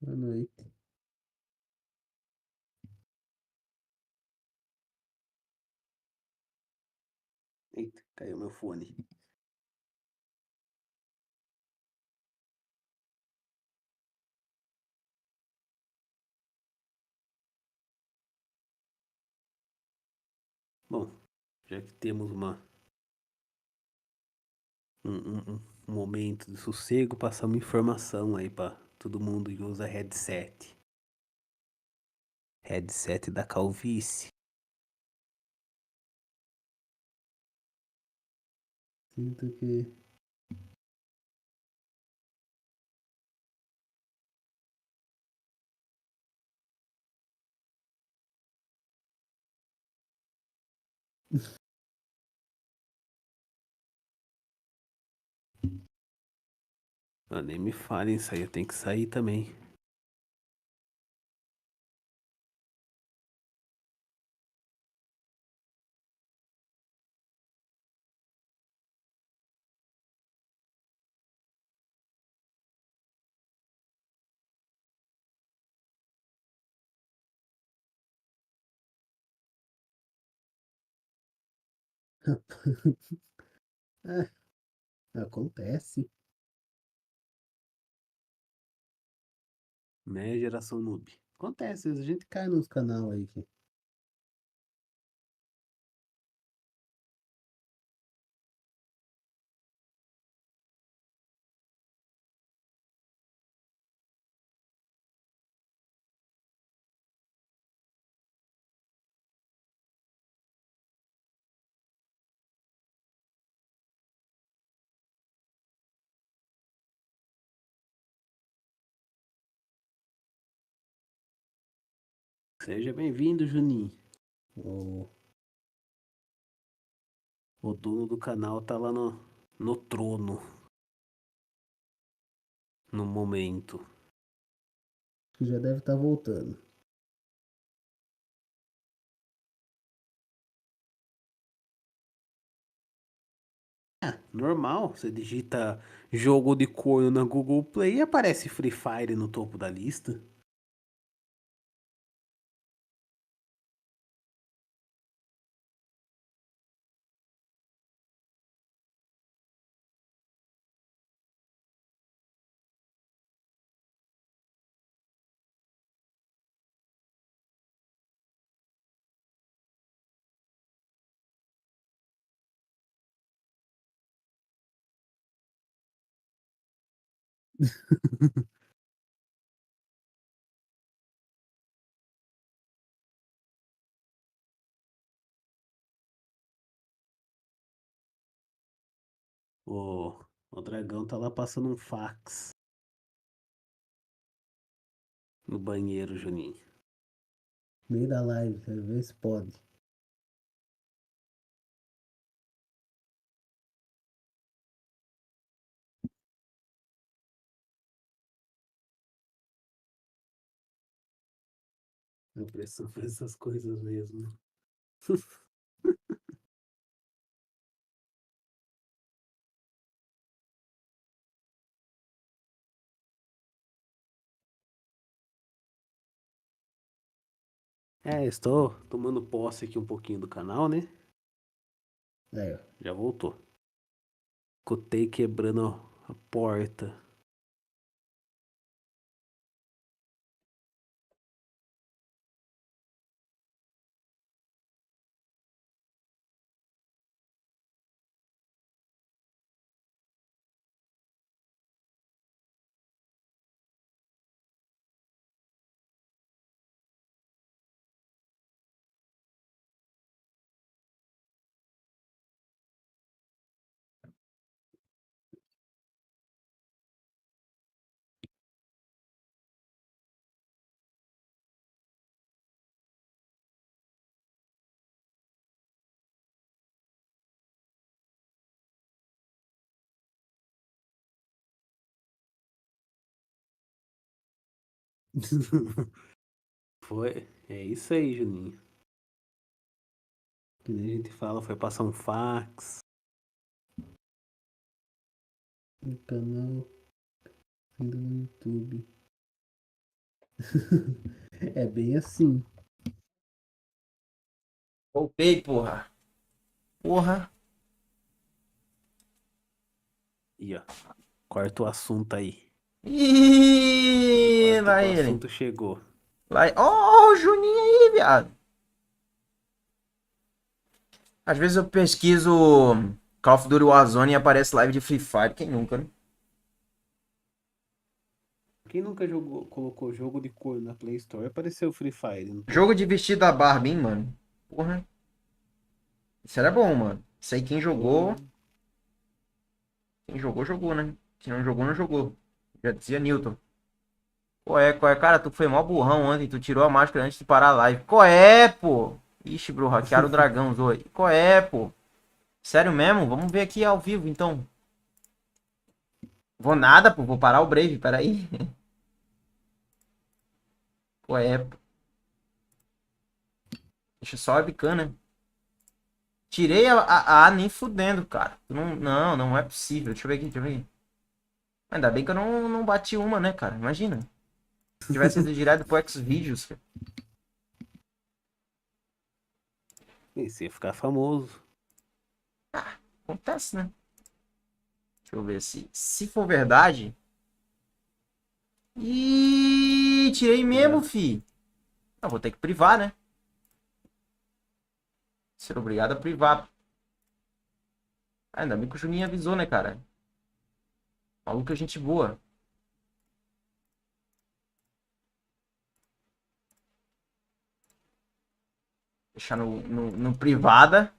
Boa noite. Eita, caiu meu fone. Bom, já que temos um momento de sossego, passamos informação aí pra todo mundo que usa headset. Headset da calvície. Sinto que... Ah, nem me falem isso aí, eu tenho que sair também. É, acontece. Né, geração noob? Acontece, às vezes a gente cai nos canal aí. Seja bem-vindo, Juninho. O dono do canal tá lá no trono. No momento. Que já deve estar voltando. Normal, você digita jogo de corno na Google Play e aparece Free Fire no topo da lista. O dragão tá lá passando um fax no banheiro, Juninho. Meio da live, quero ver se pode. A pressão faz essas coisas mesmo. Estou tomando posse aqui um pouquinho do canal, né? Já voltou. Escutei quebrando a porta. Foi. É isso aí, Juninho. Que nem a gente fala, foi passar um fax. No canal do YouTube. É bem assim. Voltei, porra. Porra. E ó, corta o assunto aí. Ih, Corta vai que o ele. assunto chegou. Vai. Ó, o Juninho aí, viado. Às vezes eu pesquiso Call of Duty Warzone e aparece live de Free Fire. Quem nunca, né? Quem nunca jogou, colocou jogo de cor na Play Store, apareceu Free Fire. Não tem? Jogo de vestido da Barbie, hein, mano? Porra. Isso era bom, mano. Isso aí quem jogou. Quem jogou, jogou, né? Quem não jogou, não jogou. Já dizia Newton. Qual é? Cara, tu foi mó burrão ontem. Tu tirou a máscara antes de parar a live. Qual é, pô? Ixi, bro, hackearam o dragão, Zoe. Qual é, pô? Sério mesmo? Vamos ver aqui ao vivo, então. Vou nada, pô. Vou parar o Brave, peraí. Qual é, pô? Deixa só a webcam, né? Tirei a nem fudendo, cara. Não é possível. Deixa eu ver aqui, deixa eu ver aqui. Ainda bem que eu não bati uma, né, cara? Imagina. Se tivesse ido direto pro Xvideos, cara. Esse ia ficar famoso. Acontece, né? Deixa eu ver se for verdade. Ih, tirei mesmo, fi. Não, vou ter que privar, né? Ser obrigado a privar. Ainda bem que o Juninho avisou, né, cara? Maluco é gente boa. Deixar no privada.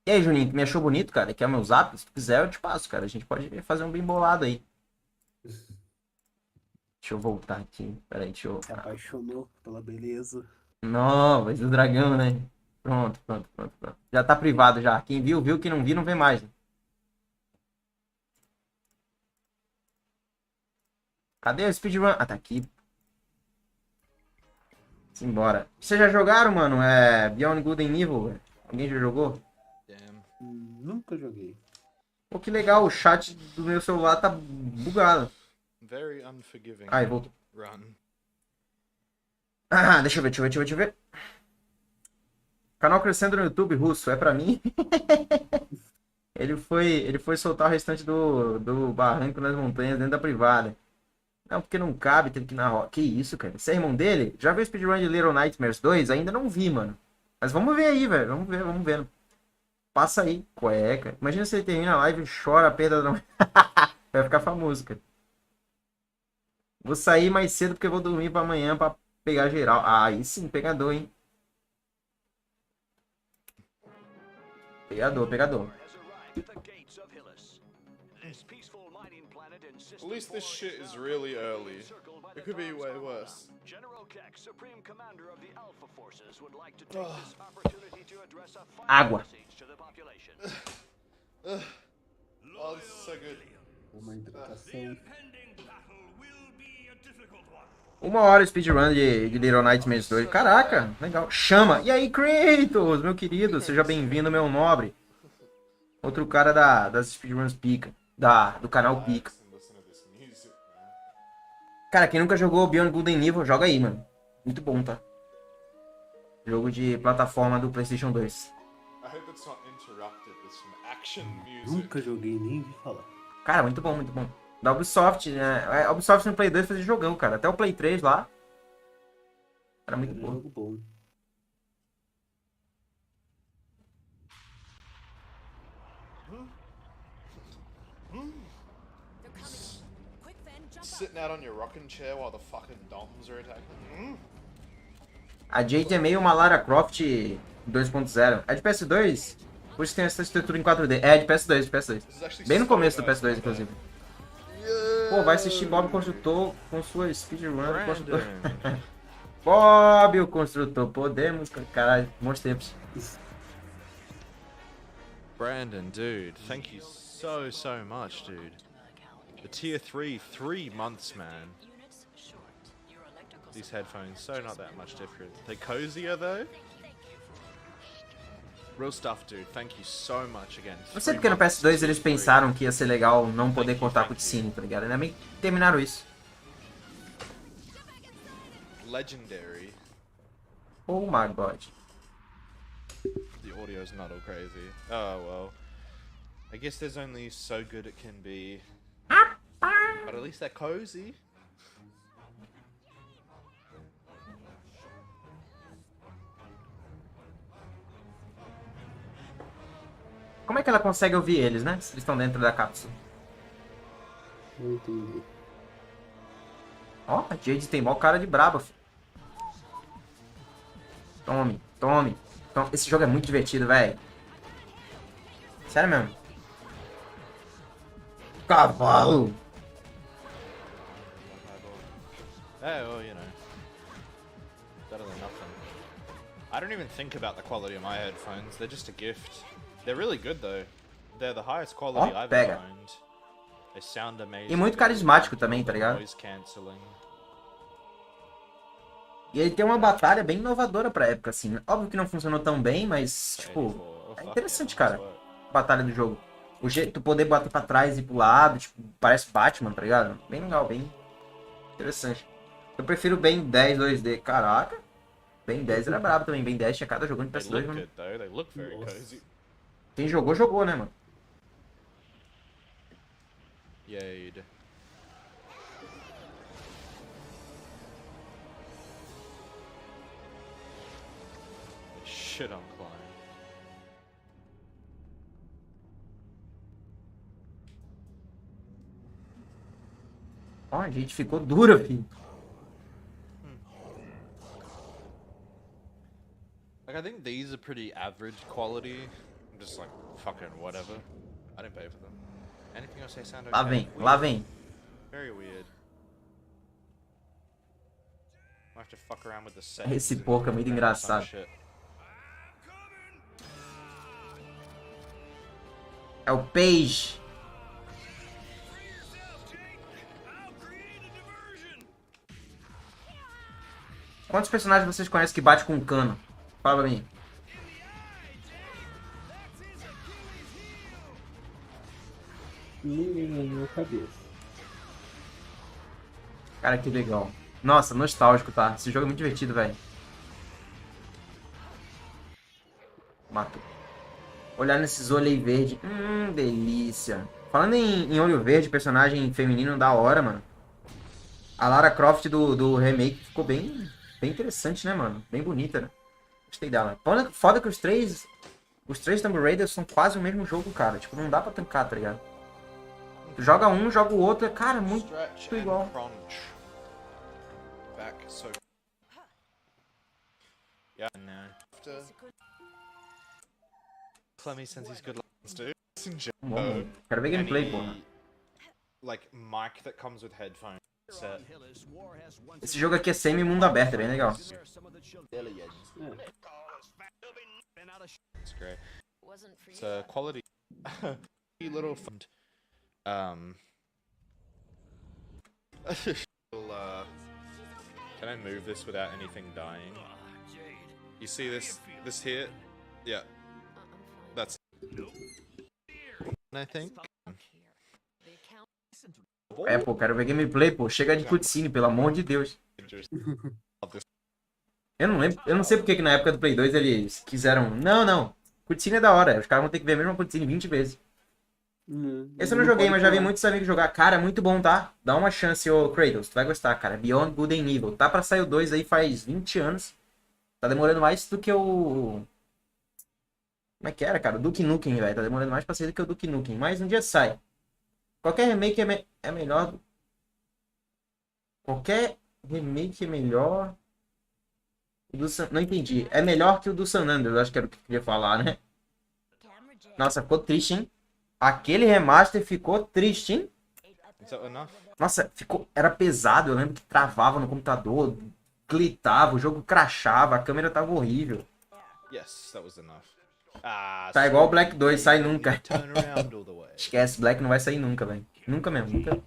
E aí, Juninho, tu me achou bonito, cara? Quer meu zap? Se tu quiser, eu te passo, cara. A gente pode fazer um bem bolado aí. Deixa eu voltar aqui. Peraí, deixa eu... Se apaixonou pela beleza. Não, mas o dragão, né? Pronto. Já tá privado já. Quem viu, viu. Quem não viu, não vê mais. Cadê o speedrun? Ah, tá aqui. Simbora. Vocês já jogaram, mano? Beyond Good and Evil, velho? Alguém já jogou? Nunca joguei. Pô, que legal. O chat do meu celular tá bugado. Very unforgiving. Ai, voltou. Run. Ah, deixa eu ver. Canal crescendo no YouTube, russo. É pra mim? Ele foi soltar o restante do barranco nas montanhas dentro da privada. Não, porque não cabe, teve que ir na roda. Que isso, cara? Você é irmão dele? Já viu o speedrun de Little Nightmares 2? Ainda não vi, mano. Mas vamos ver aí, velho. Vamos ver. Passa aí. Cueca. Imagina se ele termina a live e chora a perda da... Vai ficar famoso, cara. Vou sair mais cedo porque eu vou dormir pra amanhã pra pegar geral. Ah, aí sim, pegador, hein? Pegador. At least this shit is really early. It could be way worse. Água. Oh, this is so good. Uma hidratação. 1 hora o speedrun de Little Nightmares 2. Caraca, legal. Chama. E aí, Kratos, meu querido. Seja bem-vindo, meu nobre. Outro cara das speedruns pica. Do canal pica. Cara, quem nunca jogou Beyond Good and Evil, joga aí, mano. Muito bom, tá? Jogo de plataforma do PlayStation 2. Nunca joguei, nem vi falar. Cara, muito bom. Da Ubisoft, né? A Ubisoft no Play 2 fazia jogão, cara. Até o Play 3 lá. Era muito bom. Jogo bom. Sitting out on your rocking chair while the fucking doms are attacking. A Jade é meio uma Lara Croft 2.0. É de PS2? Por isso tem essa estrutura em 4D. É de PS2. Bem no começo do PS2, inclusive. Pô, vai assistir Bob o Construtor com sua speedrun. Bob o Construtor. Podemos, caralho, bons tempos. Brandon, dude, thank you so much, dude. The tier 3 months, man. These headphones, so not that much different. They cozier though? Real stuff, dude. Thank you so much again. Não sei porque no PS2 eles pensaram que ia ser legal não poder cortar cutscene, tá ligado? Ainda bem que terminaram isso. Legendary. Oh my god. The audio's not all crazy. Oh well. I guess there's only so good it can be. But at least they're cozy. Como é que ela consegue ouvir eles, né? Se eles estão dentro da cápsula. Não entendi. Ó, a Jade tem mó cara de braba, filho. Tome, tome. Esse jogo é muito divertido, velho. Sério mesmo. Cavalo! Oh, well, you know. Better than nothing. I don't even think about the quality of my headphones. They're just a gift. They're really good though. They're the highest quality I've ever pega. owned. They sound amazing. E muito carismático também, tá ligado? Noise cancelling. E ele tem uma batalha bem inovadora pra época, assim. Né? Óbvio que não funcionou tão bem, mas, tipo, é interessante, cara. A batalha do jogo. O jeito tu poder bater pra trás e pro lado, tipo, parece Batman, tá ligado? Bem legal, bem interessante. Eu prefiro Ben 10 2D. Caraca. Ben 10 era brabo também. Ben 10 tinha cada jogando de They PS2, look mano. good though. They look very cozy. Quem jogou, jogou, né, mano? Yade. Shit on Klein. Ó, a gente ficou dura, filho. Like, I think these are pretty average quality. I'm just like, fucking whatever. I didn't pay for them. Anything else they sound okay? Lá vem, Weird. lá vem. Very weird. I have to fuck around with the settings. Esse porco é muito engraçado. Shit. É o Page. Quantos personagens vocês conhecem que bate com um cano? Fala pra mim. Ninguém na minha cabeça. Cara, que legal. Nossa, nostálgico, tá? Esse jogo é muito divertido, velho. Matou. Olhar nesses olhos aí verde. Delícia. Falando em olho verde, personagem feminino da hora, mano. A Lara Croft do remake ficou bem interessante, né, mano? Bem bonita, né? Gostei dela. Foda que os três Tomb Raiders são quase o mesmo jogo, cara. Tipo, não dá pra tancar, tá ligado? Tu joga um, joga o outro, é, cara, muito igual. Back, so... Yeah, no. Clemmy sends his good lines, dude. Bom, quero ver gameplay, porra. Like, mic that comes with headphones. Set. Esse jogo aqui é semi-mundo aberto, é bem legal. It's great. It's a quality little fun. Can I move this without anything dying? You see this here? Yeah. That's I think. É, pô, quero ver gameplay, pô. Chega de cutscene, pelo amor de Deus. Eu não lembro, eu não sei porque que na época do Play 2 eles quiseram... Não. Cutscene é da hora. Os caras vão ter que ver a mesma cutscene 20 vezes. Esse eu não joguei, mas já vi muitos amigos jogar. Cara, é muito bom, tá? Dá uma chance, ô Kratos. Tu vai gostar, cara. Beyond Good and Evil. Tá pra sair o 2 aí faz 20 anos. Tá demorando mais do que o... Como é que era, cara? O Duke Nukem, velho. Tá demorando mais pra sair do que o Duke Nukem. Mas um dia sai. Qualquer remake é melhor... Qualquer remake é melhor... Não entendi. É melhor que o do San Andreas, acho que era o que eu queria falar, né? Nossa, ficou triste, hein? Aquele remaster ficou triste, hein? Nossa, ficou... Era pesado, eu lembro que travava no computador, glitava, o jogo crashava, a câmera tava horrível. Tá igual o Black 2, sai nunca. Esquece, Black não vai sair nunca, velho. Nunca mesmo, nunca.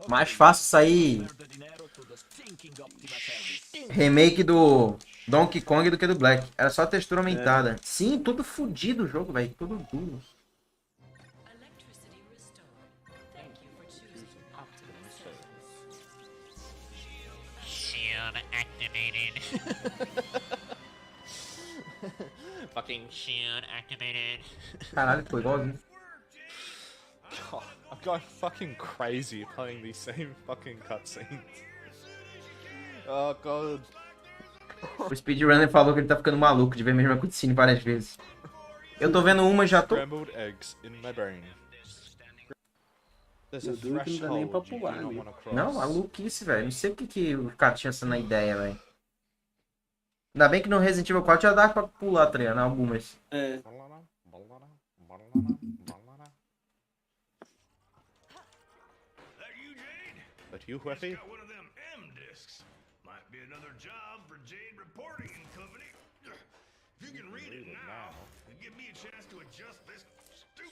Mais fácil sair remake do Donkey Kong do que do Black. Era só textura aumentada. Sim, tudo fodido o jogo, velho. Tudo duro. Shield activated. Fucking shield activated. Caralho, foi igualzinho. God, I'm going fucking crazy playing these same fucking cutscenes. Oh god. O speedrunner falou que ele tá ficando maluco de ver a mesma cutscene várias vezes. Eu tô vendo uma e já tô... Scrambled eggs in my brain. There's a Eu duro que não dá nem pra threshold you pular, do not né? wanna cross. Não, maluquice, velho. Não sei o que o cara tinha essa na ideia, velho. Ainda bem que no Resident Evil 4 já dá pra pular, tá ligado? Algumas. É. But you, Huefi?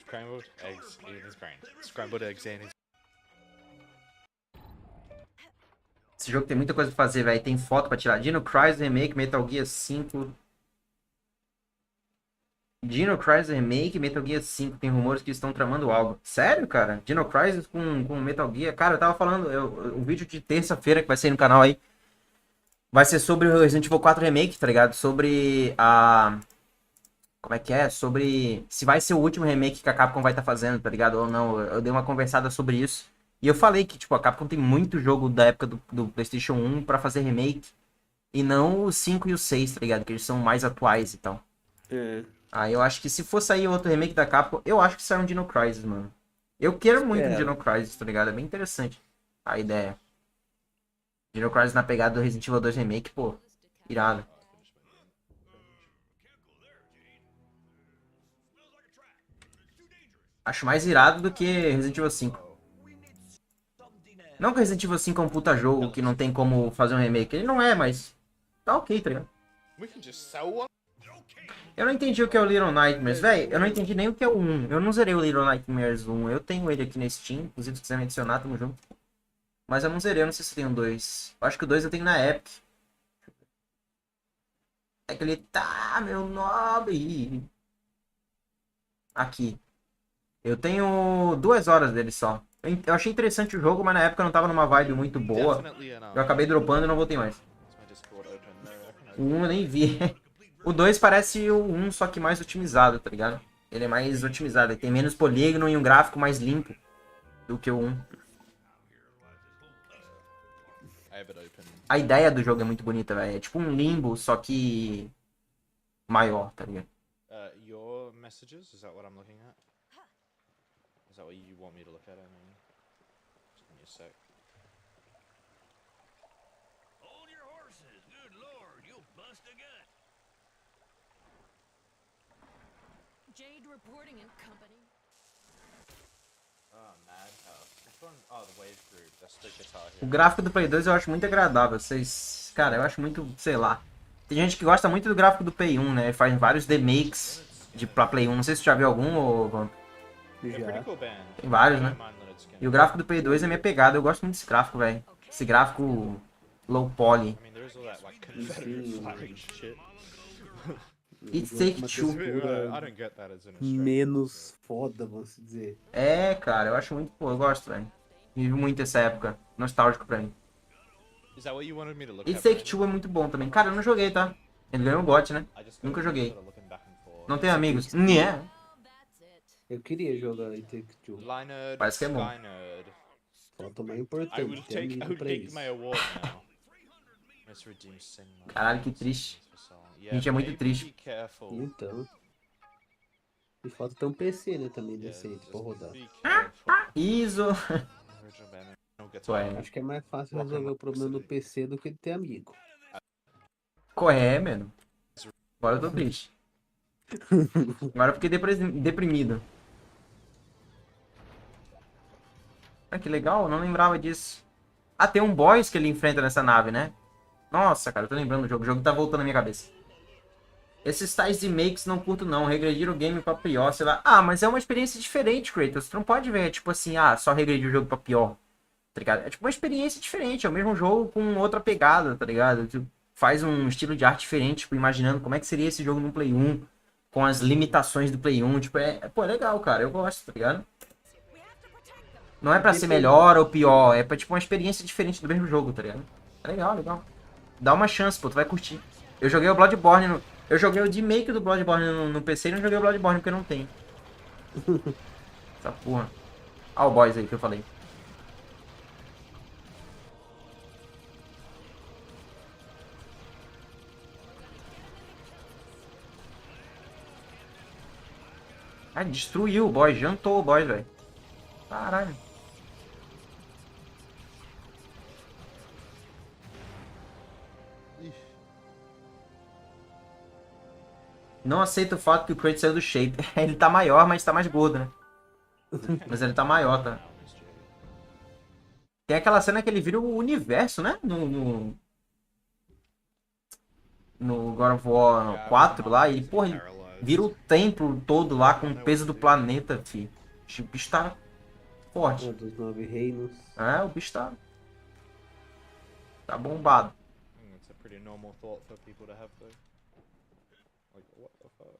Scrambled eggs in his brain. Scrambled eggs in his... Esse jogo tem muita coisa pra fazer, velho. Tem foto pra tirar. Dino Crisis Remake, Metal Gear 5. Dino Crisis Remake, Metal Gear 5. Tem rumores que estão tramando algo. Sério, cara? Dino Crisis com Metal Gear? Cara, eu tava falando... o vídeo de terça-feira que vai sair no canal aí vai ser sobre o Resident Evil 4 Remake, tá ligado? Sobre a... Como é que é? Sobre se vai ser o último remake que a Capcom vai estar fazendo, tá ligado? Ou não. Eu dei uma conversada sobre isso. E eu falei que, tipo, a Capcom tem muito jogo da época do PlayStation 1 pra fazer remake. E não o 5 e o 6, tá ligado? Que eles são mais atuais e tal. É. Aí eu acho que se for sair outro remake da Capcom, eu acho que sai um Dino Crisis, mano. Eu quero muito um Dino Crisis, tá ligado? É bem interessante a ideia. Dino Crisis na pegada do Resident Evil 2 Remake, pô, irado. Acho mais irado do que Resident Evil 5. Não que Resident Evil 5 é um puta jogo que não tem como fazer um remake. Ele não é, mas tá ok, tá ligado? Eu não entendi o que é o Little Nightmares, velho. Eu não entendi nem o que é o 1. Eu não zerei o Little Nightmares 1. Eu tenho ele aqui na Steam. Inclusive, se quiser me adicionar, tamo junto. Mas eu não zerei, eu não sei se tem um 2. Eu acho que o 2 eu tenho na Epic. É que ele tá, meu nobre. Aqui. Eu tenho 2 horas dele só. Eu achei interessante o jogo, mas na época eu não tava numa vibe muito boa. Eu acabei dropando e não voltei mais. O 1 eu nem vi. O 2 parece o 1, só que mais otimizado, tá ligado? Ele é mais otimizado, ele tem menos polígono e um gráfico mais limpo do que o 1. A ideia do jogo é muito bonita, velho. É tipo um Limbo, só que maior, tá ligado? Your messages, is that what I'm looking at? Is that what you want me to look at? I mean, just give me a sec. Hold your horses, good lord, you'll bust a gut. Jade reporting in company. Oh, Madhouse. Which one? Oh, the Wave Group. That's the guitar O here. gráfico do Play 2 eu acho muito agradável. Vocês... Cara, eu acho muito, sei lá. Tem gente que gosta muito do gráfico do Play 1, né? Faz vários remakes pra Play 1. Não sei se você já viu algum, ou... Já. Tem vários, né? E o gráfico do Play 2 é minha pegada. Eu gosto muito desse gráfico, velho. Esse gráfico low poly. It's Take Two. Menos foda, vamos dizer. É, cara, eu acho muito... Pô, eu gosto, velho. Vivo muito essa época. Nostálgico pra mim. It's Take Two é muito bom também. Cara, eu não joguei, tá? Ele ganhou o GOT, né? Nunca joguei. Não tenho amigos. Né? Eu queria jogar em Take Two. Parece que é bom. Falta mais importante. Ter amigo pra isso. Caralho, que triste. A gente é muito triste. Então. E falta ter um PC, né, também decente pra rodar. ISO. Acho que é mais fácil resolver o problema do PC do que de ter amigo. Corre, mano. Agora eu tô triste. Agora eu fiquei deprimido. Ah, que legal, eu não lembrava disso. Ah, tem um boss que ele enfrenta nessa nave, né? Nossa, cara, eu tô lembrando do jogo. O jogo tá voltando na minha cabeça. Esses tais de makes não curto não. Regredir o game pra pior, sei lá. Ah, mas é uma experiência diferente, Kratos. Você não pode ver, tipo assim, só regredir o jogo pra pior. Tá ligado? É tipo uma experiência diferente. É o mesmo jogo com outra pegada, tá ligado? Tu faz um estilo de arte diferente, tipo, imaginando como é que seria esse jogo no Play 1. Com as limitações do Play 1. Tipo, pô, é legal, cara. Eu gosto, tá ligado? Não é pra ser melhor ou pior. É pra, tipo, uma experiência diferente do mesmo jogo, tá ligado? É legal, legal. Dá uma chance, pô. Tu vai curtir. Eu joguei o Bloodborne no... Eu joguei o remake do Bloodborne no PC e não joguei o Bloodborne porque não tem. Essa porra. Ah, o boys aí que eu falei. Ah, destruiu o boss, jantou o boss, velho. Caralho. Não aceito o fato que o Kratos saiu do shape. Ele tá maior, mas tá mais gordo, né? Mas ele tá maior, tá? Tem aquela cena que ele vira o universo, né? No God of War 4 lá. E, porra, ele vira o templo todo lá com o peso do planeta, fi. O bicho tá forte. Dos 9 reinos. É, o bicho tá bombado. It's a pretty normal thought for people to have though. Like, what the fuck?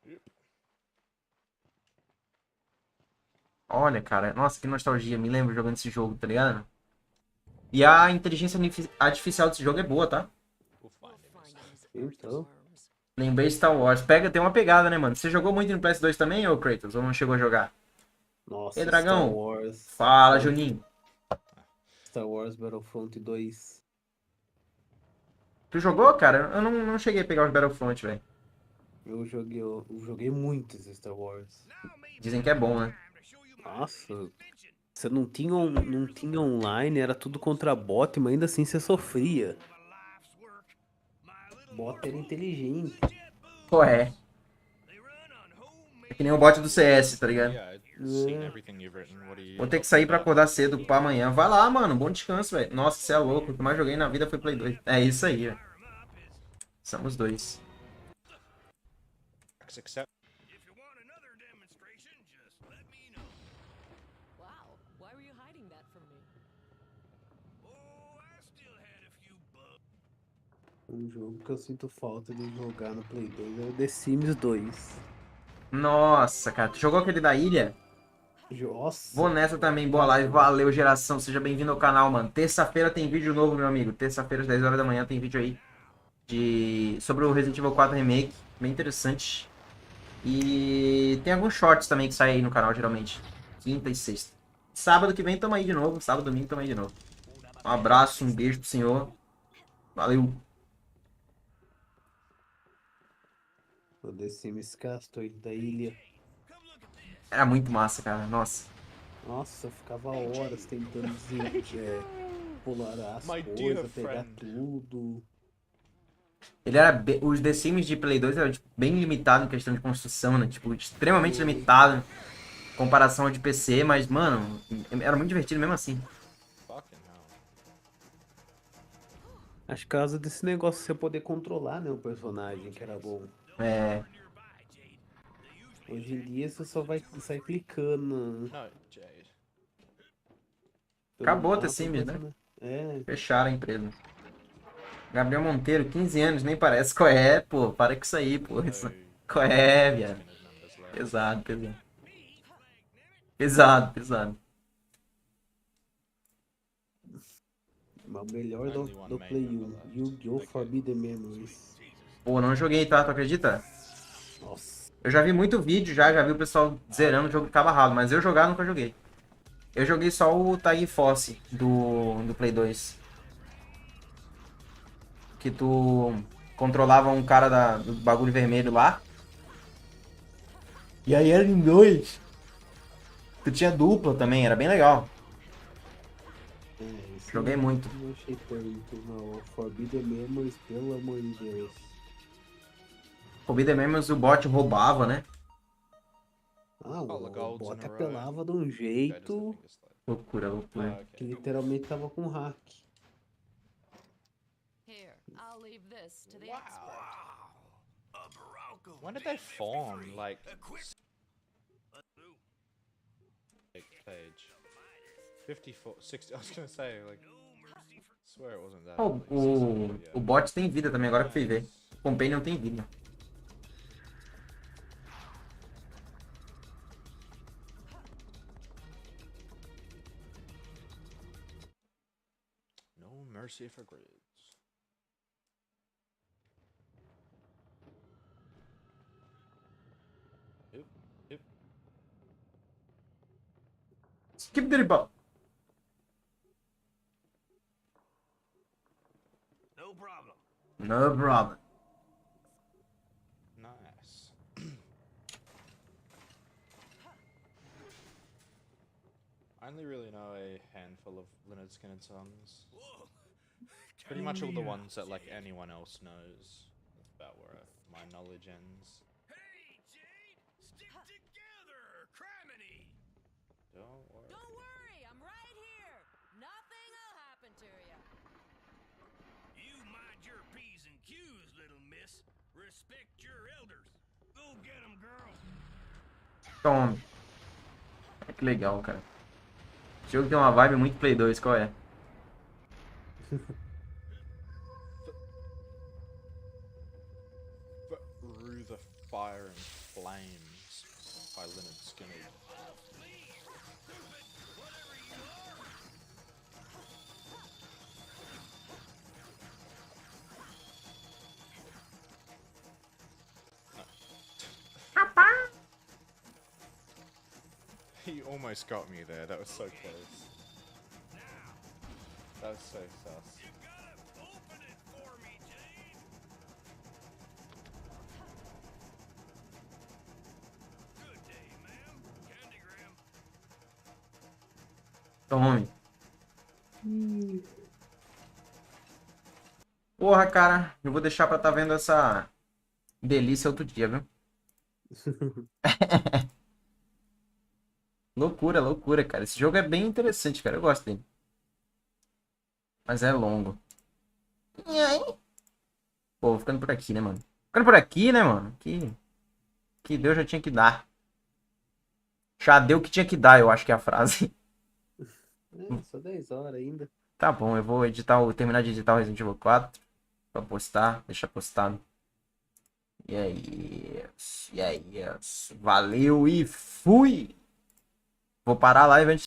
Yep. Olha, cara. Nossa, que nostalgia. Me lembro jogando esse jogo, tá ligado? E a inteligência artificial desse jogo é boa, tá? Então. Lembrei Star Wars. Tem uma pegada, né, mano? Você jogou muito no PS2 também, ô Kratos? Ou não chegou a jogar? Nossa, Ei, Dragão. Star Wars. Fala, Juninho. Star Wars Battlefront 2. Tu jogou, cara? Eu não cheguei a pegar os Battlefront, velho. Eu joguei muito esse Star Wars. Dizem que é bom, né? Nossa, você não tinha online, era tudo contra bot, mas ainda assim você sofria. Bot era inteligente. Pô, é. É que nem o bot do CS, tá ligado? Vou ter que sair pra acordar cedo pra amanhã. Vai lá, mano. Bom descanso, velho. Nossa, você é louco. O que mais joguei na vida foi Play 2. É isso aí, velho. Somos dois. Wow, why were you hiding that from me? Um jogo que eu sinto falta de jogar no Play 2 é o The Sims 2. Nossa, cara. Tu jogou aquele da ilha? Nossa. Vou nessa também. Boa live. Valeu, geração. Seja bem-vindo ao canal, mano. Terça-feira tem vídeo novo, meu amigo. Terça-feira, às 10 horas da manhã, tem vídeo aí sobre o Resident Evil 4 Remake. Bem interessante. E tem alguns shorts também que saem aí no canal, geralmente. Quinta e sexta. Sábado que vem tamo aí de novo. Sábado, domingo tamo aí de novo. Um abraço, um beijo pro senhor. Valeu. O The Sims Castle da ilha. Era muito massa, cara. Nossa. Nossa, eu ficava horas tentando pular as coisas, pegar tudo. Ele era os The Sims de Play 2 eram tipo, bem limitado em questão de construção, né? Tipo, extremamente limitado em comparação ao de PC, mas, mano, era muito divertido mesmo assim. Acho que por causa desse negócio de você poder controlar, né, o personagem, que era bom. É. Hoje em dia você só vai sair clicando. Acabou o The Sims, né? É. Fecharam a empresa. Gabriel Monteiro, 15 anos, nem parece. Qual é, pô? Para com isso aí, pô. Qual é, viado? Pesado, pesado. Pesado, pesado. Mas o melhor do Play 1, Yu-Gi-Oh! Forbidden Memories. Pô, não joguei, tá? Tu acredita? Nossa. Eu já vi muito vídeo, já vi o pessoal zerando o jogo de cabo ralo, mas eu jogar nunca joguei. Eu joguei só o Tag Force do Play 2. Que tu controlava um cara do bagulho vermelho lá. E aí era em dois. Tu tinha dupla também, era bem legal. Joguei muito. Não achei tanto, não. Forbidden Memories, pelo amor de Deus. Forbidden Memories o bot roubava, né? Ah, o bot apelava de um jeito Loucura, loucura. que literalmente tava com hack. Here, I'll leave this to the When did they form? Like page 54, 60. I was gonna say, like, swear it wasn't that. Oh, o bot tem vida também, agora que eu fui ver. O Companion tem vida. No mercy for grids. Yep. Skip the ball. No problem. No problem. Nice. I only really know a handful of Leonard Skinner songs. Pretty much all the ones that like anyone else knows. That's about where my knowledge ends. Hey, Jade! Stick together! Criminy! Don't worry. Don't worry, I'm right here. Nothing'll happen to you. You mind your P's and Q's, little miss. Respect your elders. Go get 'em, girl. Tome. Que legal, cara. Esse jogo tem uma vibe muito Play 2, qual é? Through the Fire and Flames by Leonard Skinner. He almost got me there. That was so close. That was so sus. You gotta open it for me, Jade. Good day, ma'am. Candygram. Tome. Porra, cara. Eu vou deixar pra tá vendo essa delícia outro dia, viu? Loucura, loucura, cara. Esse jogo é bem interessante, cara. Eu gosto dele. Mas é longo. E aí? Pô, vou ficando por aqui, né, mano? Ficando por aqui, né, mano? Que Deus já tinha que dar. Já deu o que tinha que dar, eu acho que é a frase. Só 10 horas ainda. Tá bom, eu vou terminar de editar o Resident Evil 4 pra postar, deixar postado. E é isso. Valeu e fui! Vou parar a live antes